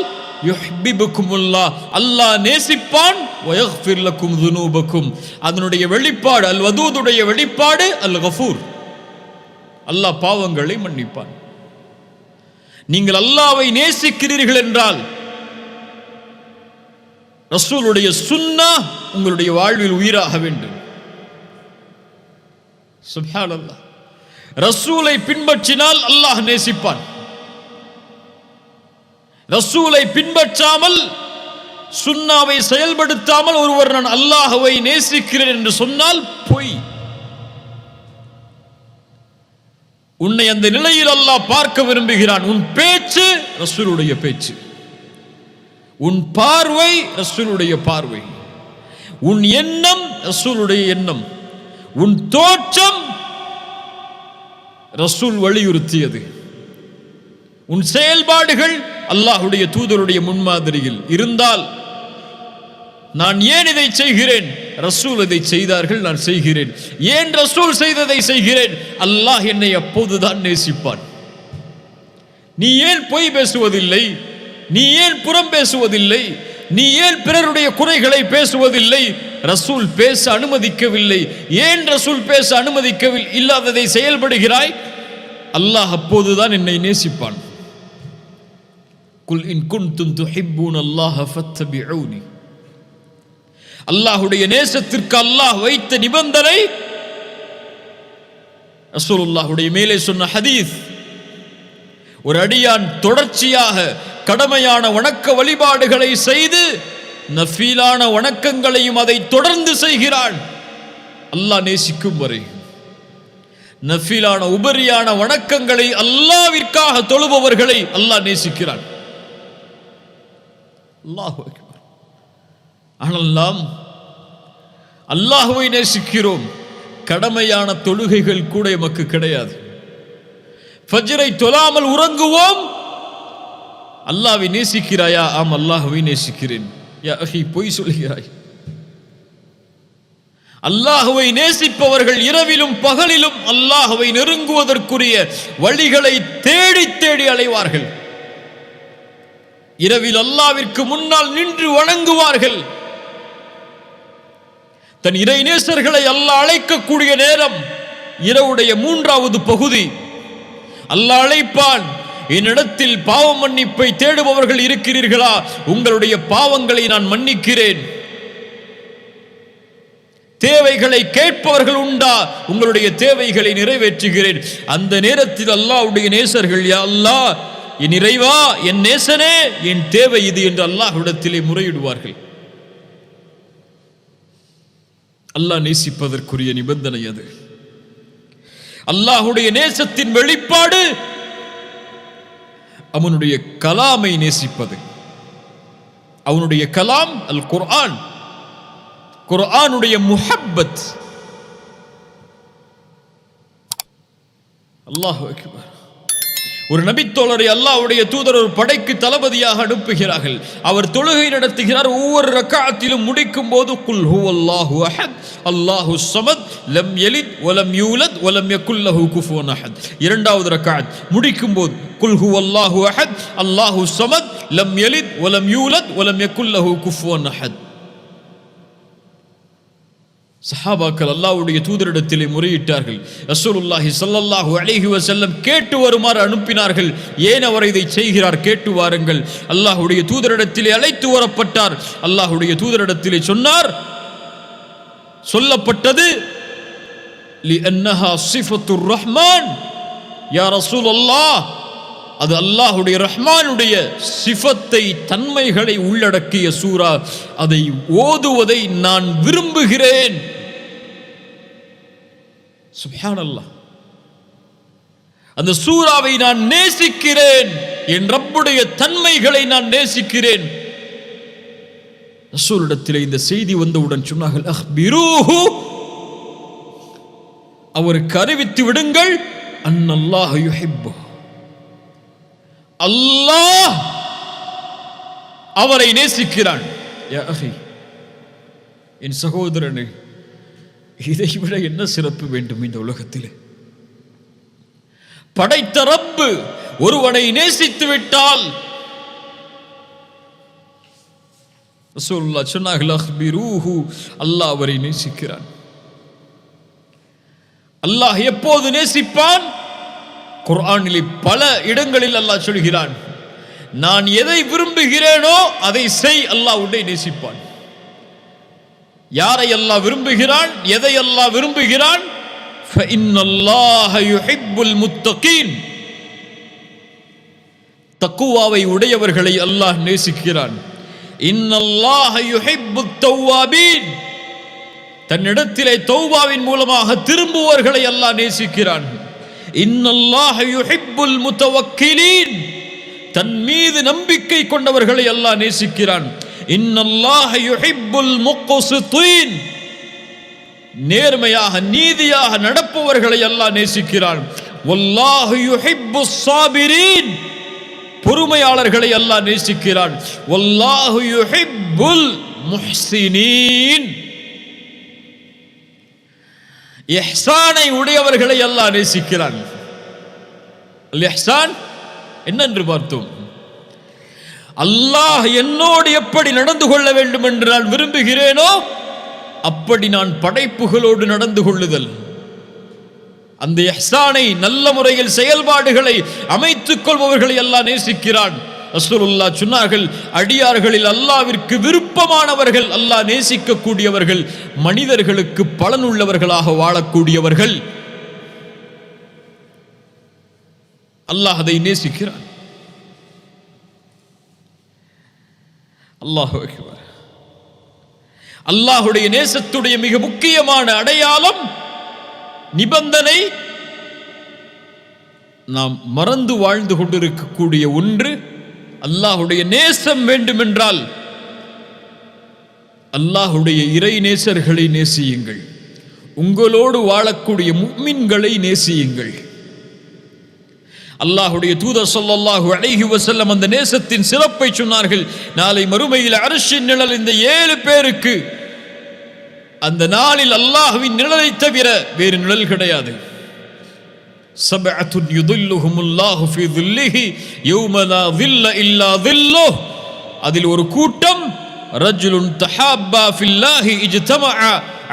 யுஹ்பிபுகுமுல்லாஹ், அல்லாஹ் நேசிப்பான். வயக்ஃபிர் லக்கும் துனூபக்கும், அதனுடைய வெளிப்பாடு அல் வதூதுடைய வெளிப்பாடு அல் கஃபூர், அல்லாஹ் பாவங்களை மன்னிப்பான். நீங்கள் அல்லாஹ்வை நேசிக்கிறீர்கள் என்றால் ரசூலுடைய சுன்னah உங்களுடைய வாழ்வில் உயிராக வேண்டும். சுப்ஹானல்லாஹ், ரசூலை பின்பற்றினால் அல்லாஹ் நேசிப்பான். ரசூலை பின்பற்றாமல் சுன்னாவை செயல்படுத்தாமல் ஒருவர் நான் அல்லாஹ்வை நேசிக்கிறேன் என்று சொன்னால் பொய். உன்னை அந்த நிலையில் அல்லாஹ் பார்க்க விரும்புகிறான். உன் பேச்சு ரசூலுடைய பேச்சு, உன் பார்வை ரசூலுடைய பார்வை, உன் எண்ணம் ரசூலுடைய எண்ணம், உன் தோற்றம் ரசூல் வலியுறுத்தியது, உன் செயல்பாடுகள் அல்லாஹுடைய தூதருடைய முன்மாதிரியில் இருந்தால் நான் ஏன் இதை செய்கிறேன்? ரசூல் இதை செய்தார்கள், நான் செய்கிறேன். ஏன் ரசூல் செய்ததை செய்கிறேன்? அல்லாஹ் என்னை அப்போதுதான் நேசிப்பான். நீ ஏன் பொய் பேசுவதில்லை? நீ ஏன் புறம் பேசுவதில்லை? நீ ஏன் பிறருடைய குறைகளை பேசுவதில்லை? ரசூல் பேச அனுமதிக்கவில்லை. ஏன் ரசூல் பேச அனுமதிக்கவில்லை இல்லாததை செயல்படுகிறாய்? அல்லாஹ் அப்போதுதான் என்னை நேசிப்பான். குல் இன் குன்தும் துஹிப்பூனல்லாஹ ஃபத்தபிஊனி, அல்லாஹ்வுடைய நேசத்திற்கு அல்லாஹ் வைத்த நிபந்தனை ரசூலுல்லாஹ்வுடைய மேலே சொன்ன ஹதீஸ். ஒரு அடியான் தொடர்ச்சியாக கடமையான வணக்க வழிபாடுகளை செய்து நஃபீலான வணக்கங்களையும் அதை தொடர்ந்து செய்கிறான், அல்லாஹ் நேசிக்கும் வரை. நஃபீலான உபரியான வணக்கங்களை அல்லாஹ்விற்காக தொழுபவர்களை அல்லாஹ் நேசிக்கிறான். அல்லாஹு அக்பர். ஆனால் நாம் அல்லாஹ்வை நேசிக்கிறோம், கடமையான தொழுகைகள் கூட எமக்கு கிடையாது. ஃபஜ்ரை தொழாமல் உறங்குவோம். அல்லாஹ்வை நேசிக்கிறாயா? ஆம், அல்லாஹ்வை நேசிக்கிறேன். யா அஹி, பொய் சொல்கிறாய். அல்லாஹ்வை நேசிப்பவர்கள் இரவிலும் பகலிலும் அல்லாஹ்வை நெருங்குவதற்குரிய வழிகளை தேடி தேடி அலைவார்கள். இரவில் அல்லாஹ்விற்கு முன்னால் நின்று வணங்குவார்கள். தன் இறை நேசர்களை அல்லாஹ் அழைக்கக்கூடிய நேரம் இரவுடைய 3வது பகுதி. அல்லாஹ் அழைப்பான், என்னிடத்தில் பாவ மன்னிப்பை தேடுபவர்கள் இருக்கிறீர்களா? உங்களுடைய பாவங்களை நான் மன்னிக்கிறேன். தேவைகளை கேட்பவர்கள் உண்டா? உங்களுடைய தேவைகளை நிறைவேற்றுகிறேன். அந்த நேரத்தில் அல்லாஹ்வுடைய நேசர்கள், யா அல்லாஹ், என் இறைவா, என் நேசனே, என் தேவை இது என்று அல்லாஹ்விடத்திலே முறையிடுவார்கள். அல்லாஹ் நேசிப்பதற்குரிய நிபந்தனை அது. அல்லாஹ்வுடைய நேசத்தின் வெளிப்பாடு அவனுடைய கலாமை நேசிப்பது. அவனுடைய கலாம் அல் குர்ஆன், குர்ஆனுடைய முஹப்பத். அல்லாஹு அக்பர். ஒரு நபித்தோழரை அல்லாஹ்வுடைய தூதர் ஒரு படைக்கு தளபதியாக அனுப்புகிறார்கள். அவர் தொழுகை நடத்துகிறார். ஒவ்வொரு ரக்அத்திலும் முடிக்கும் போது குல் ஹுவல்லாஹு அஹத் அல்லாஹுஸ் ஸமத் லம் யலித் வலம் யூலத் வலம் யகுல் லஹு குஃபுவன் அஹத். இரண்டாவது ரக்அத் முடிக்கும் போது குல் ஹுவல்லாஹு அஹத் அல்லாஹுஸ் ஸமத் லம் யலித் வலம் யூலத் வலம் யகுல் லஹு குஃபுவன் அஹத். சஹாபாக்கள் அல்லாஹ்வுடைய தூதரிடத்திலே முறையிட்டார்கள். ரசூலுல்லாஹி ஸல்லல்லாஹு அலைஹி வஸல்லம் கேட்டு வருமாறு அனுப்பினார்கள். ஏன் அவர் இதை செய்கிறார், கேட்டு வாருங்கள். அல்லாஹ்வுடைய தூதரிடத்திலே அழைத்து வரப்பட்டார். அல்லாஹ்வுடைய தூதரிடத்திலே சொல்லப்பட்டது லிஅன்னஹா சிஃபத்துர் ரஹ்மான். யா ரசூலல்லாஹ், அது அல்லாஹ்வுடைய ரஹ்மானுடைய சிஃபத்தை, தன்மைகளை உள்ளடக்கிய சூரா. அதை ஓதுவதை நான் விரும்புகிறேன். சுப்ஹானல்லாஹ், அந்த சூராவை நான் நேசிக்கிறேன். என் ரப்புடைய தன்மைகளை நான் நேசிக்கிறேன். ரசூலிடத்திலே இந்த செய்தி வந்தவுடன் சொன்னார்கள், அஹ்பிரூஹு, அவருக்கு அறிவித்து விடுங்கள், அன்னல்லாஹ யுஹிப்பு, அல்லாஹ் அவரை நேசிக்கிறான். யா அஹி, என் சகோதரனே, இதைவிட என்ன சிறப்பு வேண்டும் இந்த உலகத்திலே? படைத்த ரப்பு ஒருவனை நேசித்து விட்டால் ரசூலுல்லாஹ் சொன்னார்கள், அஹ்பிரூஹு, அல்லாஹ் அவரை நேசிக்கிறான். அல்லாஹ் எப்போது நேசிப்பான்? குர்ஆனிலே பல இடங்களில் அல்லாஹ் சொல்கிறான், நான் எதை விரும்புகிறேனோ அதை செய், அல்லாஹ் உன்னை நேசிப்பான். யாரை அல்லாஹ் விரும்புகிறான், எதை அல்லாஹ் விரும்புகிறான்? ஃபஇன்னல்லாஹ யுஹிப்புல் முத்தகீன், தக்வாவை உடையவர்களை அல்லாஹ் நேசிக்கிறான். இன்னல்லாஹ யுஹிப்புத் தவ்வாபீன், தன்னிடத்திலே தௌபாவின் மூலமாக திரும்புவர்களை அல்லாஹ் நேசிக்கிறான். இன்னல்லாஹ யுஹிப்புல் முத்தவக்கிலீன், தன் மீது நம்பிக்கை கொண்டவர்களை அல்லாஹ் நேசிக்கிறான். இன்னல்லாஹ யுஹிப்புல் முக்ஸிதீன், நேர்மையாக நீதியாக நடப்பவர்களை அல்லாஹ் நேசிக்கிறான். வல்லாஹு யுஹிப்புஸ் ஸாபிரீன், பொறுமையாளர்களை அல்லாஹ் நேசிக்கிறான். வல்லாஹு யுஹிப்புல் முஹ்ஸினீன், இஹ்சானை உடையவர்களை அல்லாஹ் நேசிக்கிறான். அல் இஹ்சான் என்னென்று பார்த்தோம். அல்லாஹ் என்னோடு எப்படி நடந்து கொள்ள வேண்டும் என்று நான் விரும்புகிறேனோ அப்படி நான் படைப்புகளோடு நடந்து கொள்ளுதல். அந்த இஹ்சானை, நல்ல முறையில் செயல்பாடுகளை அமைத்துக் கொள்பவர்களை அல்லாஹ் நேசிக்கிறான். ரசூலுல்லாஹ் சொன்னார்கள், அடியார்களில் அல்லாஹ்விற்கு விருப்பமானவர்கள், அல்லாஹ் நேசிக்கக்கூடியவர்கள், மனிதர்களுக்கு பலனுள்ளவர்களாக வாழக்கூடியவர்கள். அல்லாஹ் அதை நேசிக்கிறான். அல்லாஹு அக்பர். அல்லாஹுடைய நேசத்துடைய மிக முக்கியமான அடையாளம், நிபந்தனை, நாம் மறந்து வாழ்ந்து கொண்டிருக்கக்கூடிய ஒன்று. அல்லாஹுடைய நேசம் வேண்டுமென்றால் அல்லாஹுடைய இறை நேசர்களை நேசியுங்கள், உங்களோடு வாழக்கூடிய முஃமின்களை நேசியுங்கள். அல்லாஹுடைய தூதர் ஸல்லல்லாஹு அலைஹி வஸல்லம் அந்த நேசத்தின் சிறப்பை சொன்னார்கள். நாளை மறுமையில் அர்ஷின் நிழல் இந்த 7 பேருக்கு, அந்த நாளில் அல்லாஹ்வின் நிழலை தவிர வேறு நிழல் கிடையாது. சபஅத்துன் யுதில்லுஹுமுல்லாஹு ஃபீ ظில்லிஹி யௌம லா ظில்ல இல்லா ظில்லுஹ், அதில் ஒரு கூட்டம், ரஜுலுன் தஹாப்பா ஃபில்லாஹி இஜ்தமஅ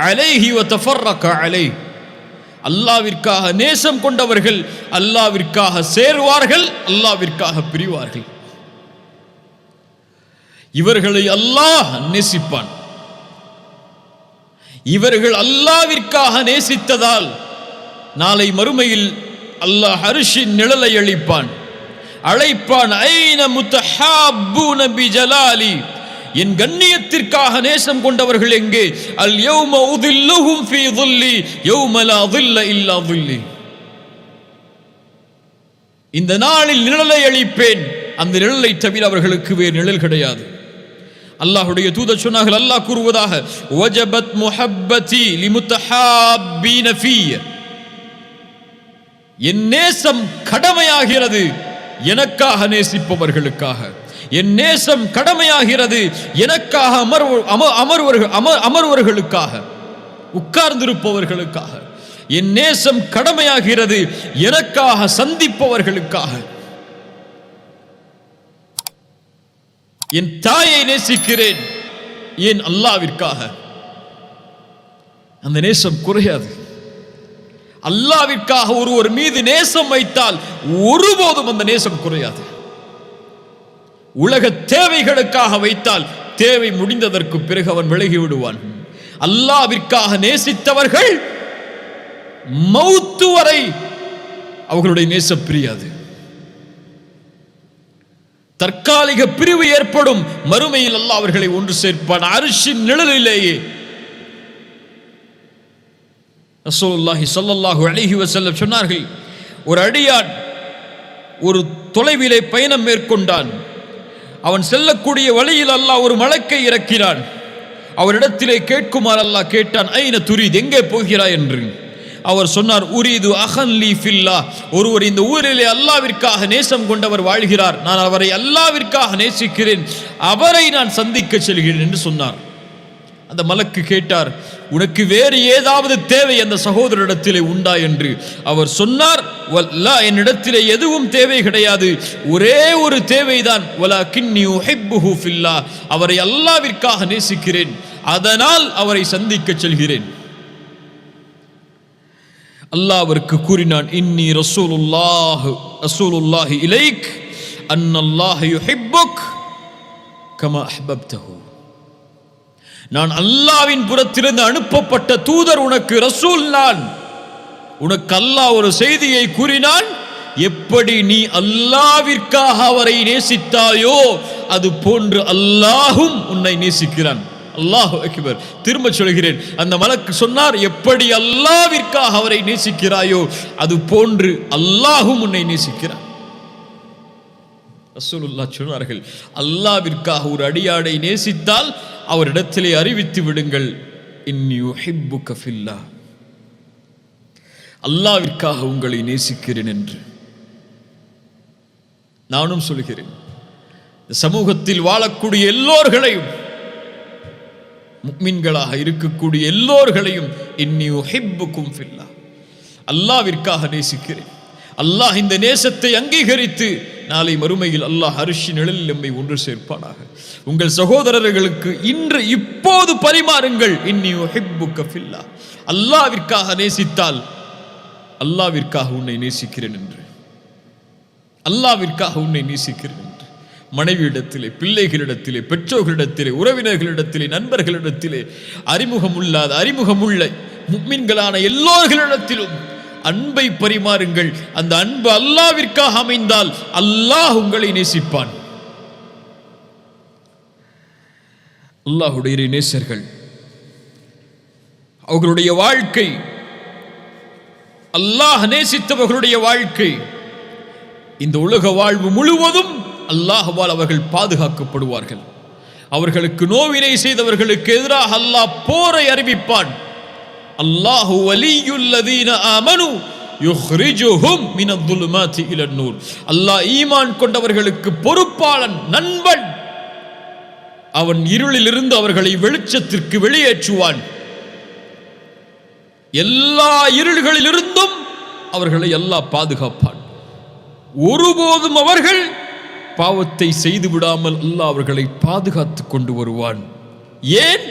அலைஹி வ தஃபர்ரக அலைஹி, அல்லாஹ்விற்காக நேசம் கொண்டவர்கள் அல்லாஹ்விற்காக சேர்வார்கள், அல்லாஹ்விற்காக பிரிவார்கள். இவர்களை அல்லாஹ் நேசிப்பான். இவர்கள் அல்லாஹ்விற்காக நேசித்ததால் நாளை மறுமையில் அல்லாஹ் அர்ஷின் நிழலை அளிப்பான், அழைப்பான். ஐன முத்தஹாப்பூன பிஜலாலி, என் கண்ணியத்திற்காக நேசம் கொண்டவர்கள் எங்கே? அல் யௌம உதில்லுஹும் ஃபீ ظில்லி யௌம லா ظில்ல இல்லா ظில்லி, இந்த நாளில் நிழலை அளிப்பேன், அந்த நிழலை தவிர அவர்களுக்கு வேறு நிழல் கிடையாது. அல்லாஹ்வுடைய தூதர் சொன்னார்கள், அல்லாஹ் கூறுவதாக, வஜபத் முஹப்பதி லிமுத்தஹாப்பீன ஃபீ, என் நேசம் கடமையாகிறது எனக்காக நேசிப்பவர்களுக்காக. என் நேசம் கடமையாகிறது எனக்காக அமர்வர்களுக்காக, உட்கார்ந்திருப்பவர்களுக்காக. என் நேசம் கடமையாகிறது எனக்காக சந்திப்பவர்களுக்காக. என் தாயை நேசிக்கிறேன் ஏன்? அல்லாஹ்விற்காக. அந்த நேசம் குறையாது. அல்லாஹ்விற்காக ஒருவர் மீது நேசம் வைத்தால் ஒருபோதும் அந்த நேசம் குறையாது. உலக தேவைகளுக்காக வைத்தால் தேவை முடிந்ததற்கு பிறகு அவன் விலகி விடுவான். அல்லாஹ்விற்காக நேசித்தவர்கள் மௌத்து வரை அவர்களுடைய நேசம் பிரியாது. தற்காலிக பிரிவு ஏற்படும், மறுமையில் அல்லாஹ் அவர்களை ஒன்று சேர்ப்பான் அர்ஷின் நிழலிலேயே. ரசூலுல்லாஹி ஸல்லல்லாஹு அலைஹி வஸல்லம் சொன்னார்கள், ஒரு அடியான் ஒரு தொலைவிலே பயணம் மேற்கொண்டான். அவன் செல்லக்கூடிய வழியில் அல்லாஹ் ஒரு மலக்கை இறக்கினான். அவரிடத்திலே கேட்குமாறு அல்லாஹ் கேட்டான், ஐன துரீத், எங்கே போகிறாய் என்று. அவர் சொன்னார், உரீது அஹன் லீ ஃபில்லாஹ், ஒருவர் இந்த ஊரிலே அல்லாஹ்விற்காக நேசம் கொண்டவர் வாழ்கிறார், நான் அவரை அல்லாஹ்விற்காக நேசிக்கிறேன், அவரை நான் சந்திக்க செல்கிறேன் என்று சொன்னார். அந்த மலக்கு கேட்டார், உனக்கு வேறு ஏதாவது தேவை அந்த சகோதரரிடத்திலே உண்டா என்று. அவர் சொன்னார், வல்லா, என்னிடத்திலே எதுவும் தேவை கிடையாது, ஒரே ஒரு தேவைதான், வலாகின்னி உஹிப்புஹு ஃபில்லாஹ், அவரை அல்லாஹ்விற்காக நேசிக்கிறேன், அதனால் அவரை சந்திக்க செல்கிறேன். அல்லாஹ் அவருக்கு கூறினான், இன்னி ரசூலுல்லாஹி இலைக் அன்னல்லாஹ யுஹிப்புக் கமா அஹ்பப்தஹு, நான் அல்லாஹ்வின் புறத்திலிருந்து அனுப்பப்பட்ட தூதர், உனக்கு ரசூல் நான். உனக்கு அல்லாஹ் ஒரு செய்தியை கூறினான், எப்படி நீ அல்லாஹ்விற்காக அவரை நேசித்தாயோ அது போன்று அல்லாஹும் உன்னை நேசிக்கிறான். அல்லாஹு அக்பர். திரும்ப சொல்கிறேன், அந்த மலக்கு சொன்னார், எப்படி அல்லாஹ்விற்காக அவரை நேசிக்கிறாயோ அது போன்று அல்லாஹும் உன்னை நேசிக்கிறான். ரசூலுல்லாஹ் சொன்னார்கள், அல்லாஹ்விற்காக ஒரு அடியானை நேசித்தால் அவரிடத்திலே அறிவித்து விடுங்கள், இன்னி உஹிப்புக ஃபில்லாஹ், அல்லாஹ்விற்காக உங்களை நேசிக்கிறேன் என்று. நானும் சொல்கிறேன், சமூகத்தில் வாழக்கூடிய எல்லோர்களையும், முஃமின்களாக இருக்கக்கூடிய எல்லோர்களையும், இன்னி உஹிப்புகும் ஃபில்லாஹ், அல்லாஹ்விற்காக நேசிக்கிறேன். அல்லாஹ் இந்த நேசத்தை அங்கீகரித்து நாளை மறுமையில் அல்லாஹ் அர்ஷின் நிழலில் நம்மை ஒன்று சேர்ப்பானாக. உங்கள் சகோதரர்களுக்கு இன்று இப்போது பரிமாறுங்கள், இன்னி உஹிப்புக ஃபில்லாஹ், அல்லாஹ்விற்காக நேசித்தால் அல்லாஹ்விற்காக உன்னை நேசிக்கிறேன் என்று, அல்லாஹ்விற்காக உன்னை நேசிக்கிறேன் என்று. மனைவியிடத்திலே, பிள்ளைகளிடத்திலே, பெற்றோர்களிடத்திலே, உறவினர்களிடத்திலே, நண்பர்களிடத்திலே, அறிமுகமுள்ள முஃமின்களான எல்லோர்களிடத்திலும் அன்பை பரிமாறுங்கள். அந்த அன்பு அல்லாஹ்விற்காக அமைந்தால் அல்லாஹ் உங்களை நேசிப்பான். அல்லாஹ்வுடைய நேசர்கள், அவர்களுடைய வாழ்க்கை, அல்லாஹ் நேசித்தவர்களுடைய வாழ்க்கை, இந்த உலக வாழ்வு முழுவதும் அல்லாஹ்வால் அவர்கள் பாதுகாக்கப்படுவார்கள். அவர்களுக்கு நோவினை செய்தவர்களுக்கு எதிராக அல்லாஹ் போரை அறிவிப்பான். அல்லாஹு வலியுல்லதீன ஆமனு யுஹ்ரிஜுஹும் மினல்-ظுலுமாத்தி இலன்-நூர், அல்லாஹ் ஈமான் கொண்டவர்களுக்கு பொறுப்பாளன், நண்பன். அவன் இருளில் இருந்து அவர்களை வெளிச்சத்திற்கு வெளியேற்றுவான். எல்லா இருள்களிலிருந்தும் அவர்களை அல்லாஹ் பாதுகாப்பான். ஒருபோதும் அவர்கள் பாவத்தை செய்து விடாமல் அல்லாஹ் அவர்களை பாதுகாத்துக் கொண்டு வருவான். ஏன்?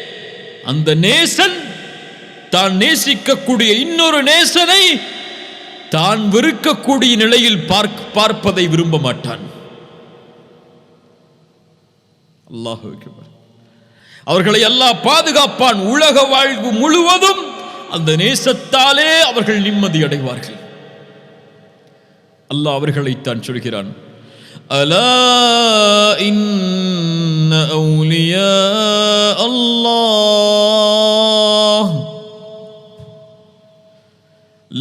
அந்த நேசன் தான் நேசிக்கக்கூடிய இன்னொரு நேசனை தான் வெறுக்கக்கூடிய நிலையில் பார்ப்பதை விரும்ப மாட்டான். அல்லாஹு அக்பர். அவர்களை அல்லாஹ் பாதுகாப்பான். உலக வாழ்வு முழுவதும் அந்த நேசத்தாலே அவர்கள் நிம்மதி அடைவார்கள். அல்லாஹ் அவர்களைத்தான் சொல்கிறான், அலா இன்ன அவுலியா அல்லாஹ்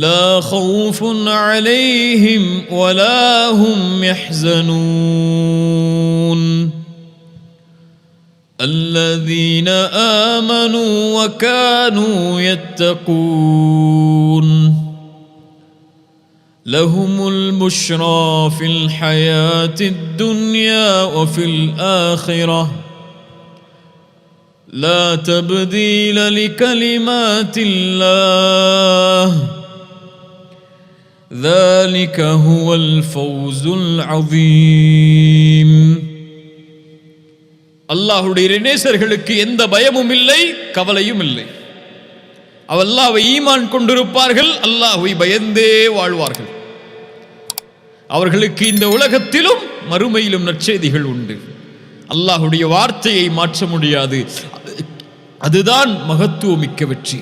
லா ஹவுஃபுன் அலைஹிம் வலா ஹும் யஹ்ஸனூன் الذين آمنوا وكانوا يتقون لهم البشرى في الحياة الدنيا وفي الآخرة لا تبديل لكلمات الله ذلك هو الفوز العظيم. அல்லாஹ்வுடைய நேசர்களுக்கு எந்த பயமும் இல்லை, கவலையும் இல்லை. அல்லாஹ்வை ஈமான் கொண்டிருப்பார்கள், அல்லாஹ்வை பயந்தே வாழ்வார்கள். அவர்களுக்கு இந்த உலகத்திலும் மறுமையிலும் நற்செய்திகள் உண்டு. அல்லாஹ்வுடைய வார்த்தையை மாற்ற முடியாது. அதுதான் மகத்துவமிக்க வெற்றி.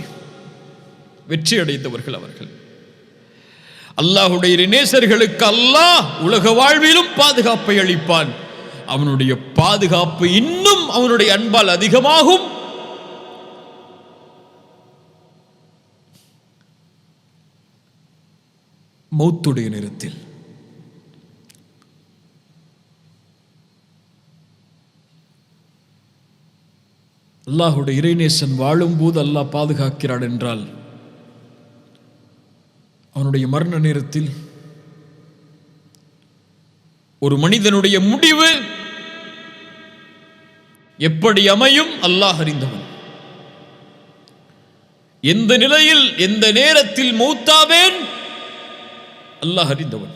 வெற்றி அடைந்தவர்கள் அவர்கள். அல்லாஹ்வுடைய நேசர்களுக்கு அல்லாஹ் உலக வாழ்விலும் பாதுகாப்பை அளிப்பான். அவனுடைய பாதுகாப்பு இன்னும் அவனுடைய அன்பால் அதிகமாகும். மௌத்துடைய நேரத்தில் அல்லாஹ்வுடைய இறைநேசன் வாழும்போது அல்லாஹ் பாதுகாக்கிறான் என்றால், அவனுடைய மரண நேரத்தில் ஒரு மனிதனுடைய முடிவு எப்படி அமையும் அல்லாஹ் அறிந்தவன். எந்த நிலையில் எந்த நேரத்தில் மௌத்தாவேன் அல்லாஹ் அறிந்தவன்.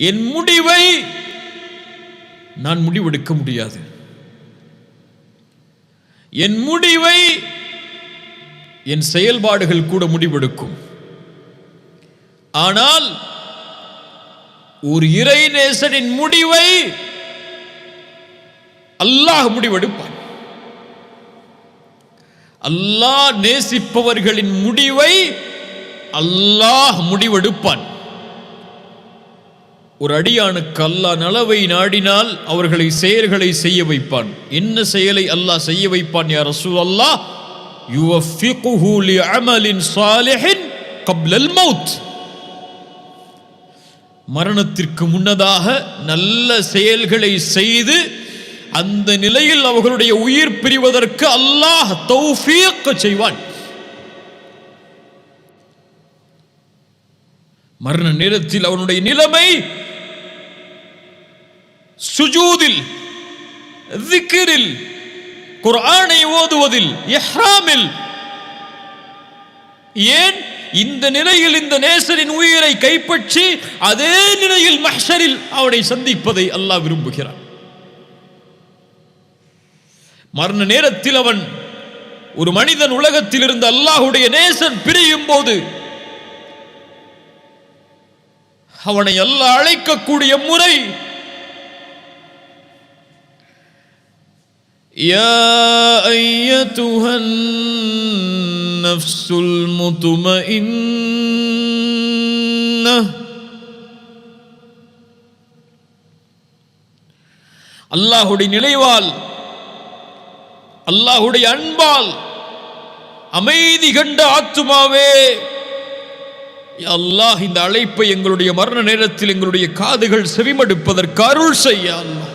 என் முடிவை நான் முடிவெடுக்க முடியாது. என் முடிவை என் செயல்பாடுகள் கூட முடிவெடுக்கும். ஆனால் ஒரு இறைநேசனின் முடிவை அல்லாஹ் முடிவெடுப்பான். அல்லாஹ் நேசிப்பவர்களின் முடிவை அல்லாஹ் முடிவெடுப்பான். ஒரு அடியானுக்கு அல்லாஹ் நலவை நாடினால் அவர்களை செயல்களை செய்ய வைப்பான். என்ன செயலை அல்லாஹ் செய்ய வைப்பான்? யா ரசூலல்லாஹ், யுவஃபிகுஹு லிஅமலின் ஸாலிஹின் கப்லல் மௌத். மரணத்திற்கு முன்னதாக நல்ல செயல்களை செய்து அந்த நிலையில் அவர்களுடைய உயிர் பிரிவதற்கு அல்லாஹ் தௌஃபீக் செய்வான். மரண நேரத்தில் அவனுடைய நிலைமை சுஜூதில், திக்ரில், குர்ஆனை ஓதுவதில், இஹ்ராமில். ஏன் இந்த நிலையில் இந்த நேசரின் உயிரை கைப்பற்றி அதே நிலையில் மஹ்ஷரில் அவனை சந்திப்பதை அல்லாஹ் விரும்புகிறான். மரண நேரத்தில் அவன் ஒரு மனிதன் உலகத்தில் இருந்து அல்லாஹ்வுடைய நேசன் பிரியும் போது அவனை அல்லாஹ் அழைக்கக்கூடிய முறை, யா அய்யதுஹன் நஃப்ஸுல் முத்மஇன்னஹ். அல்லாஹ்வுடைய நிலைவால், அல்லாஹ்வுடைய அன்பால் அமைதி கண்ட ஆத்துமாவே, அல்லாஹ் இந்த அழைப்பை எங்களுடைய மரண நேரத்தில் எங்களுடைய காதுகள் செவிமடுப்பதற்கு அருள் செய்ய. அல்லாஹ்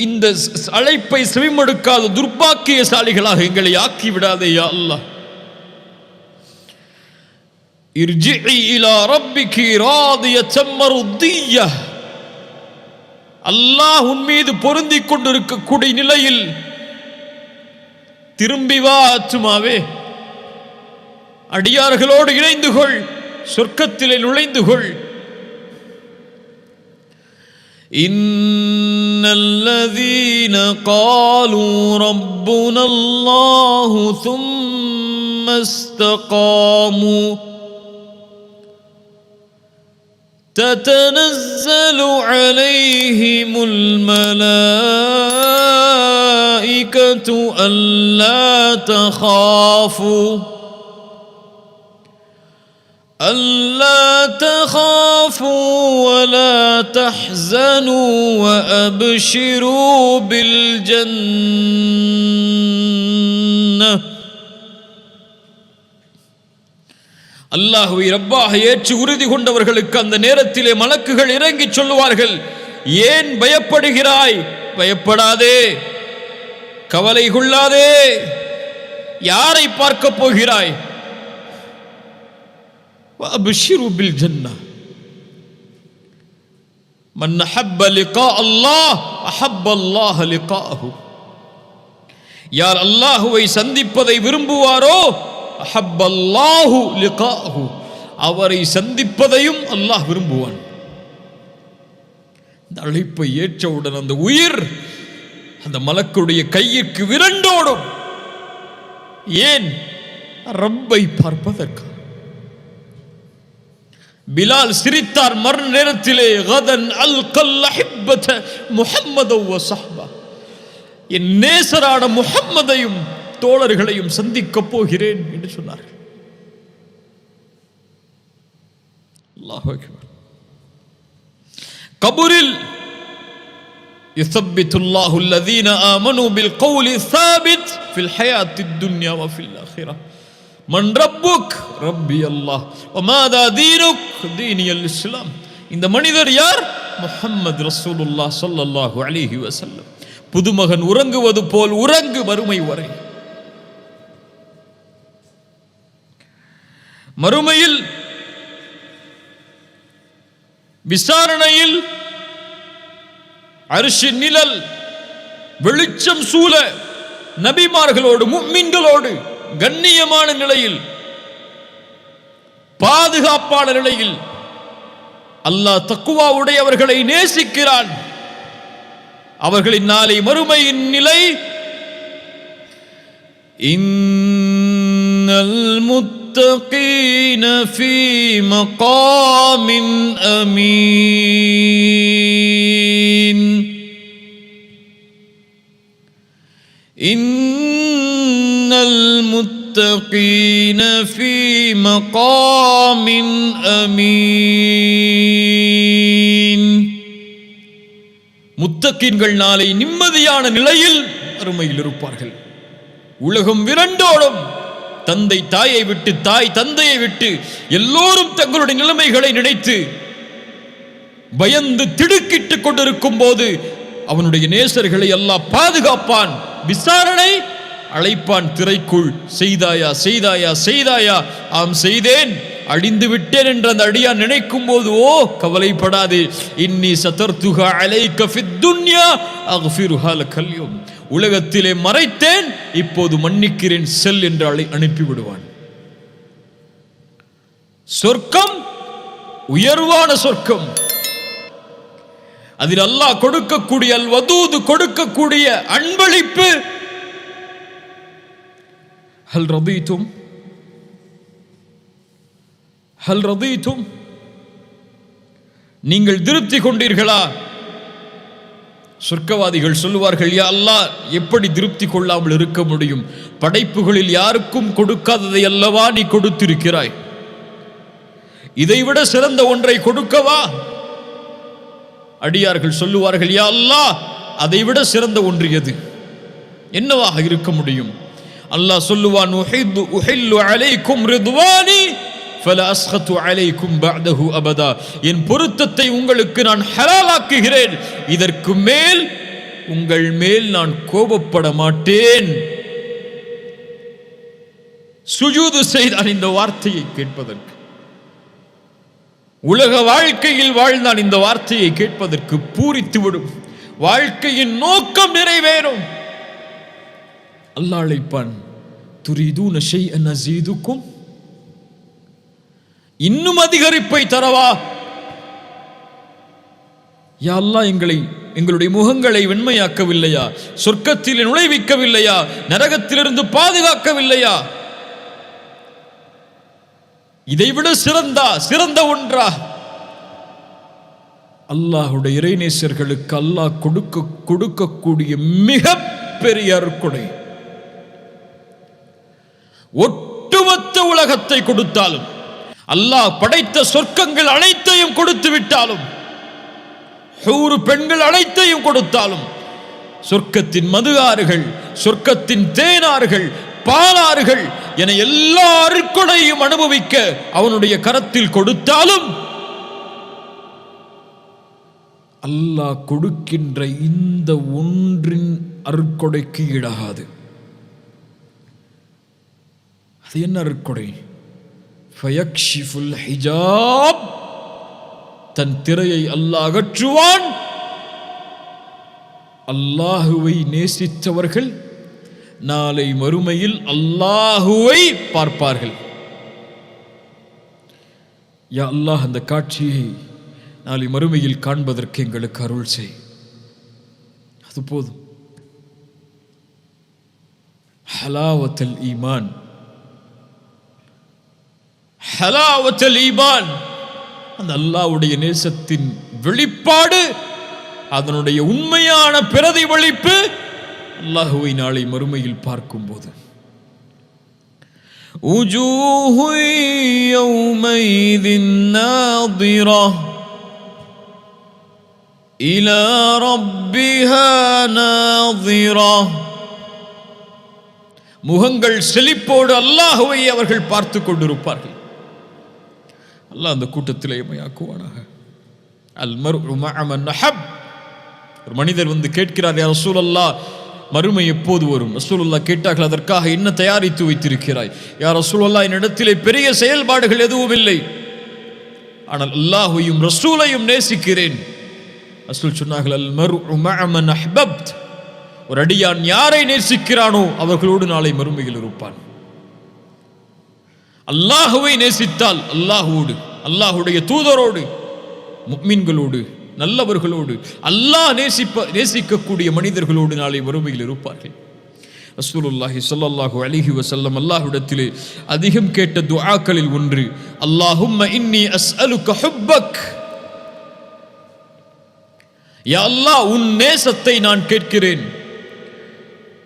இந்த அழைப்பை செவிமடுக்காத துர்பாக்கியசாலிகளாக எங்களை ஆக்கி விடாதே யா அல்லாஹ். இர்ஜிஇ இலா ரப்பிகி ராதியத்தம் மர்திய்யஹ். அல்லாஹ் உன் மீது பொருந்திக் கொண்டிருக்கக்கூடிய நிலையில் திரும்பி வா ஆத்துமாவே. அடியார்களோடு இணைந்து கொள், சொர்க்கத்திலே நுழைந்து கொள். இன்னல்லதீன காலூ ரப்புனல்லாஹு ثم استقاموا تتنزل عليهم الملائكة ألا تخافوا ولا تحزنوا وأبشروا بالجنة. அல்லாஹ்வை ரப்பாக ஏற்று உறுதி கொண்டவர்களுக்கு அந்த நேரத்திலே மலக்குகள் இறங்கி சொல்லுவார்கள், ஏன் பயப்படுகிறாய்? பயப்படாதே, கவலை கொள்ளாதே. யாரை பார்க்க போகிறாய்? وأبشروا بالجنة من أحب لقاء الله أحب الله لقاءه. யார் அல்லாஹுவை சந்திப்பதை விரும்புவாரோ அஹப்ப அல்லாஹு லிகாஹு, அவரை சந்திப்பதையும் அல்லாஹ் விரும்புவான். இந்த அழைப்பை ஏற்றவுடன் அந்த உயிர் அந்த மலக்குடைய கையிற்கு விரண்டோடும். ஏன்? ரப்பை பார்ப்பதற்கு. பிலால் சிரித்தார் மறு நேரத்திலே, கதன் அல்கல் அஹிப்பத முஹம்மத வ ஸஹ்பா, என் நேசரான முஹம்மதையும் தோழர்களையும் சந்திக்கப் போகிறேன் என்று சொன்னார்கள். அல்லாஹு அக்பர். கபூரில் யுஸப்பித்துல்லாஹு அல்லதீன ஆமனூ பில் கௌலி ஸாபித் ஃபில் ஹயாத்தித் துன்யா வ ஃபில் ஆখিরাহ. மன் ரப்புக்? ரப்பி அல்லாஹ். வ மாதா தீனுக்? தீனியல் இஸ்லாம். இந்த மனிதர் யார்? முஹம்மது ரசூலுல்லாஹ் ஸல்லல்லாஹு அலைஹி வஸல்லம். புதுமகன் உறங்குவது போல் உறங்கு மறுமை வரை. மறுமையில் விசாரணையில் அர்ஷின் நிழல் வெளிச்சம் சூழ நபிமார்களோடு முஃமின்களோடு கண்ணியமான நிலையில் பாதுகாப்பான நிலையில் அல்லாஹ் தக்வா உடையவர்களை நேசிக்கிறான். அவர்களின் நாளை மறுமையின் நிலை, இன்னல் முத்தகீன ஃபீ மகாமின் அமீன், இன்னல் முத்தகீன ஃபீ மகாமின் அமீன். முத்தகீன்கள் நாளை நிம்மதியான நிலையில் அருமையில் இருப்பார்கள். உலகம் விரண்டோடும். தந்தை தாயை விட்டு, தாய் தந்தையை விட்டு எல்லோரும் தங்களுடைய நிலைமைகளை நினைத்து பயந்து திடுக்கிட்டுக் கொண்டிருக்கும் போது அவனுடைய நேசர்களை அல்லாஹ் பாதுகாப்பான். விசாரணை அழைப்பான் திரைக்குள். செய்தாயா செய்தாயா செய்தாயா? ஆம் செய்தேன், அழிந்து விட்டேன் என்று அந்த அடியான் நினைக்கும் போது, ஓ கவலைப்படாதே, இன்னி சதர்துஹா அலைக ஃபித் துன்யா அக்ஃபிருஹா லக்கல் யௌம், உலகத்திலே மறைத்தேன், இப்போது மன்னிக்கிறேன், செல் என்று அனுப்பிவிடுவான். சொர்க்கம் உயர்வான சொர்க்கம். அதில் அல்லாஹ் கொடுக்கக்கூடிய அல் வதூது கொடுக்கக்கூடிய அன்பளிப்பு. ஹல் ரதீதும் ஹல் ரதீதும், நீங்கள் திருப்தி கொண்டீர்களா? சொர்க்கவாதிகள் சொல்லுவார்கள், யா அல்லாஹ், எப்படி திருப்தி கொள்ளாமல் இருக்க முடியும்? படைப்புகளில் யாருக்கும் கொடுக்காததை அல்லவா நீ கொடுத்திருக்கிறாய். இதைவிட சிறந்த ஒன்றை கொடுக்கவா? அடியார்கள் சொல்லுவார்கள், யா அல்லாஹ், அதைவிட சிறந்த ஒன்று எது? என்னவாக இருக்க முடியும்? அல்லாஹ் சொல்லுவான், உஹில்லு அலைக்கும் ரிதுவானி ஃபலா அஸ்கது அலைக்கும் பஅதஹு அபதா, என் பொருத்தத்தை உங்களுக்கு நான் ஹலாலாக்குகிறேன், இதற்கு மேல் உங்கள் மேல் நான் கோபப்பட மாட்டேன். சுஜூது செய்தான் இந்த வார்த்தையை கேட்பதற்கு. உலக வாழ்க்கையில் வாழ்ந்தான் இந்த வார்த்தையை கேட்பதற்கு. பூரித்துவிடும், வாழ்க்கையின் நோக்கம் நிறைவேறும். அல்லாஹ் அழைப்பான், துரீதூன ஷைஅன் அஸீதுக்கும், இன்னும் அதிகரிப்பை தரவா? யா அல்லாஹ், எங்களுடைய முகங்களை வெண்மையாக்கவில்லையா? சொர்க்கத்தில் நுழைவிக்கவில்லையா? நரகத்திலிருந்து பாதுகாக்கவில்லையா? இதைவிட சிறந்த ஒன்றா? அல்லாஹுடைய இறைநேசர்களுக்கு அல்லாஹ் கொடுக்கக்கூடிய மிக பெரிய அருட்கொடை. ஒட்டுமொத்த உலகத்தை கொடுத்தாலும், அல்லாஹ் படைத்த சொர்க்கங்கள் அனைத்தையும் கொடுத்து விட்டாலும், ஹூர் பெண்கள் அனைத்தையும் கொடுத்தாலும், சொர்க்கத்தின் மது ஆறுகள், சொர்க்கத்தின் தேனாறுகள், பாலாறுகள் என எல்லா அருட்கொடையும் அனுபவிக்க அவனுடைய கரத்தில் கொடுத்தாலும், அல்லாஹ் கொடுக்கின்ற இந்த ஒன்றின் அருட்கொடைக்கு ஈடாகாது. அது என்ன அருட்கொடை? ஃபயக்ஷிஃபுல் ஹிஜாப், தன் திரையை அல்லாஹ் அகற்றுவான். அல்லாஹுவை நேசித்தவர்கள் நாளை மறுமையில் அல்லாஹுவை பார்ப்பார்கள். யா அல்லாஹ், அந்த காட்சியை நாளை மறுமையில் காண்பதற்கு எங்களுக்கு அருள் செய். அது போதும். ஹலாவத்தல் ஈமான், ஹலாவத்தல் ஈமான், அந்த அல்லாஹ்வுடைய நேசத்தின் வெளிப்பாடு, அதனுடைய உண்மையான பிரதிபலிப்பு அல்லாஹுவை நாளை மறுமையில் பார்க்கும்போது. உஜூஹு யௌமைதின் நாதிரா இலா ரப்பிஹா நாதிரா, முகங்கள் செழிப்போடு அல்லாஹுவை அவர்கள் பார்த்து கொண்டிருப்பார்கள். அல்லாஹ் அந்த கூட்டத்திலே எம்மையாக்குவானாக. அல் மர்உ மஅ மன் அஹப். ஒரு மனிதர் வந்து கேட்கிறார், யா ரசூலல்லாஹ், மறுமை எப்போது வரும்? ரசூலுல்லாஹ் கேட்டார்கள், அதற்காக என்ன தயாரித்து வைத்திருக்கிறாய்? யா ரசூலல்லாஹ், என்னிடத்திலே பெரிய செயல்பாடுகள் எதுவும் இல்லை, ஆனால் அல்லாஹ்வையும் ரசூலையும் நேசிக்கிறேன். ரசூல் சொன்னார்கள், அல் மர்உ மஅ மன் அஹ்பப்த். ஒரு அடியான் யாரை நேசிக்கிறானோ அவர்களோடு நாளை மறுமையில் இருப்பான். அல்லாஹுவை நேசித்தால் அல்லாஹுவோடு, அல்லாஹுடைய தூதரோடு, முஃமின்களோடு, நல்லவர்களோடு, அல்லாஹ் நேசிக்கக்கூடிய மனிதர்களோடு நாளை மறுமையில் இருப்பார்கள். ரசூலுல்லாஹி ஸல்லல்லாஹு அலைஹி வஸல்லம் அல்லாஹ்விடத்திலே அதிகம் கேட்ட துஆக்களில் ஒன்று, அல்லாஹும்ம இன்னி அஸ்அலுக ஹுப்பக். யா அல்லாஹ், உன் நேசத்தை நான் கேட்கிறேன்.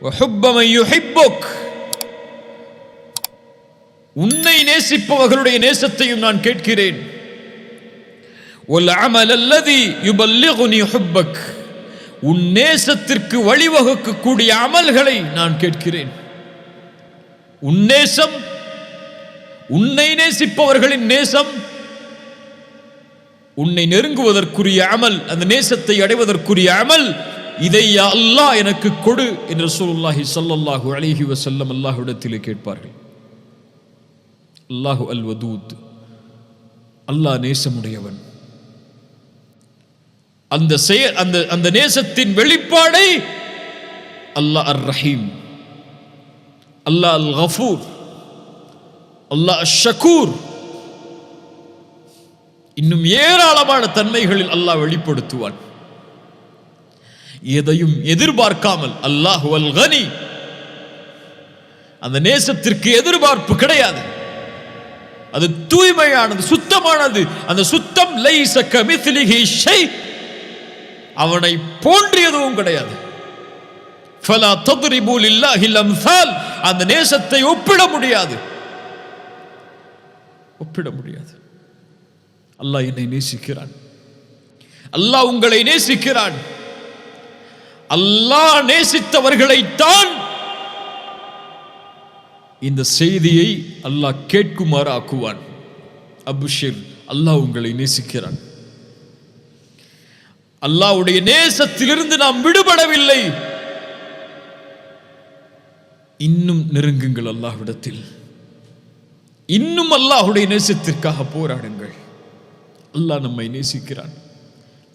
வ ஹுப்ப மன் யுஹிப்புக், உன்னை நேசிப்பவர்களுடைய நேசத்தையும் நான் கேட்கிறேன். வல் அமல் அல்லதி யுபல்லிகுனி ஹுப்பக், உன் நேசத்திற்கு வழிவகுக்கக்கூடிய அமல்களை நான் கேட்கிறேன். உன் நேசம், உன்னை நேசிப்பவர்களின் நேசம், உன்னை நெருங்குவதற்குரிய அமல், அந்த நேசத்தை அடைவதற்கு அமல், இதை யா அல்லாஹ் எனக்கு கொடு என்று ரசூலுல்லாஹி ஸல்லல்லாஹு அலைஹி வஸல்லம் அல்லாஹ்விடத்திலே கேட்பார்கள். அல்லாஹு அல் வதூத், அல்லாஹ் நேசமுடையவன். அந்த நேசத்தின் வெளிப்பாடை அல்லாஹ் அர் ரஹீம், அல்லாஹ் அல் கஃபூர், அல்லாஹ் அஷ் ஷக்கூர், இன்னும் ஏராளமான தன்மைகளில் அல்லாஹ் வெளிப்படுத்துவான். எதையும் எதிர்பார்க்காமல். அல்லாஹு அல் கனி, அந்த நேசத்திற்கு எதிர்பார்ப்பு கிடையாது. அது தூய்மையானது, சுத்தமானது. அந்த சுத்தம் லைஸ கமித்லிஹி ஷை, அவனை போன்று எதுவும் கிடையாது. ஃபலா தத்ரிபு லில்லாஹில் அம்சால், அந்த நேசத்தை ஒப்பிட முடியாது, ஒப்பிட முடியாது. அல்லாஹ் என்னை நேசிக்கிறான், அல்லாஹ் உங்களை நேசிக்கிறான். அல்லாஹ் நேசித்தவர்களைத்தான் இந்த செய்தியை அல்லாஹ் கேட்குமாறு ஆக்குவான். அபுஷிர், அல்லாஹ் உங்களை நேசிக்கிறான். அல்லாஹ்வுடைய நேசத்திலிருந்து நாம் விடுபடவில்லை. இன்னும் நெருங்குங்கள் அல்லாஹ்விடத்தில், இன்னும் அல்லாஹ்வுடைய நேசத்திற்காக போராடுங்கள். அல்லாஹ் நம்மை நேசிக்கிறான்,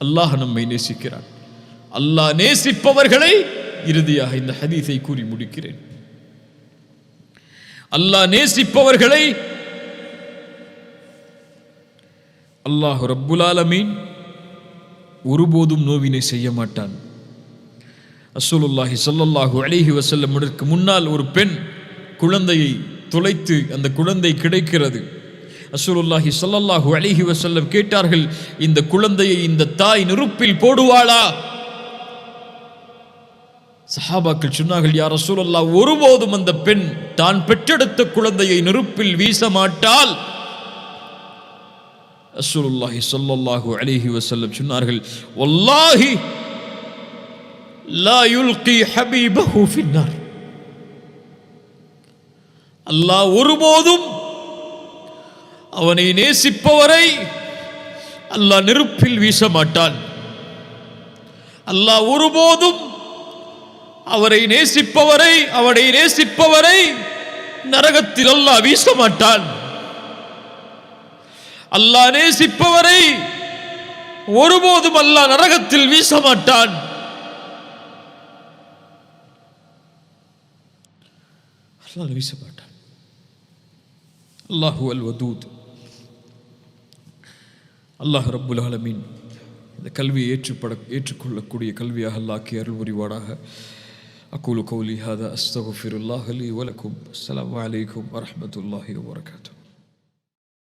அல்லாஹ் நம்மை நேசிக்கிறான். அல்லாஹ் நேசிப்பவர்களை, இறுதியாக இந்த ஹதீஸை கூறி முடிக்கிறேன், அல்லாஹ் நேசிப்பவர்களை அல்லாஹ் ரப்புல் ஆலமீன் ஒருபோதும் நோவினை செய்ய மாட்டான். ரசூலுல்லாஹி ஸல்லல்லாஹு அலைஹி வஸல்லம் முன்னால் ஒரு பெண் குழந்தையை தொலைத்து அந்த குழந்தை கிடைக்கிறது. ரசூலுல்லாஹி ஸல்லல்லாஹு அலைஹி வஸல்லம் கேட்டார்கள், இந்த குழந்தையை இந்த தாய் நெருப்பில் போடுவாளா? சஹாபாக்கள் சொன்னார்கள், யா ரசூலல்லாஹ், ஒருபோதும் அந்த பெண் தான் பெற்றெடுத்த குழந்தையை நெருப்பில் வீச மாட்டாள். ரசூலுல்லாஹி ஸல்லல்லாஹு அலைஹி வஸல்லம் சொன்னார்கள், வல்லாஹி லா யுல்கி ஹபீபஹு ஃபின்னார். அல்லாஹ் ஒருபோதும் அவனை நேசிப்பவரை அல்லாஹ் நெருப்பில் வீச மாட்டான். அல்லாஹ் ஒருபோதும் அவனை நேசிப்பவரை நரகத்தில் அல்லாஹ் வீச மாட்டான். அல்லாஹ் நேசிப்பவரை ஒருபோதும் அல்லாஹ் நரகத்தில் வீச மாட்டான். அல்லாஹ் வீச மாட்டான். அல்லாஹு அல் வதூத். அல்லாஹ் ரப்புல் ஆலமீன் இந்த கல்வியை ஏற்றுக்கொள்ளக்கூடிய கல்வியாக அல்லாஹ் அருள் புரிவானாக. அகூலு கௌலி ஹாதா அஸ்தக்ஃபிருல்லாஹ் லி வ லக்கும். அஸ்ஸலாமு அலைக்கும் வ ரஹ்மத்துல்லாஹி வ பரகாத்துஹு.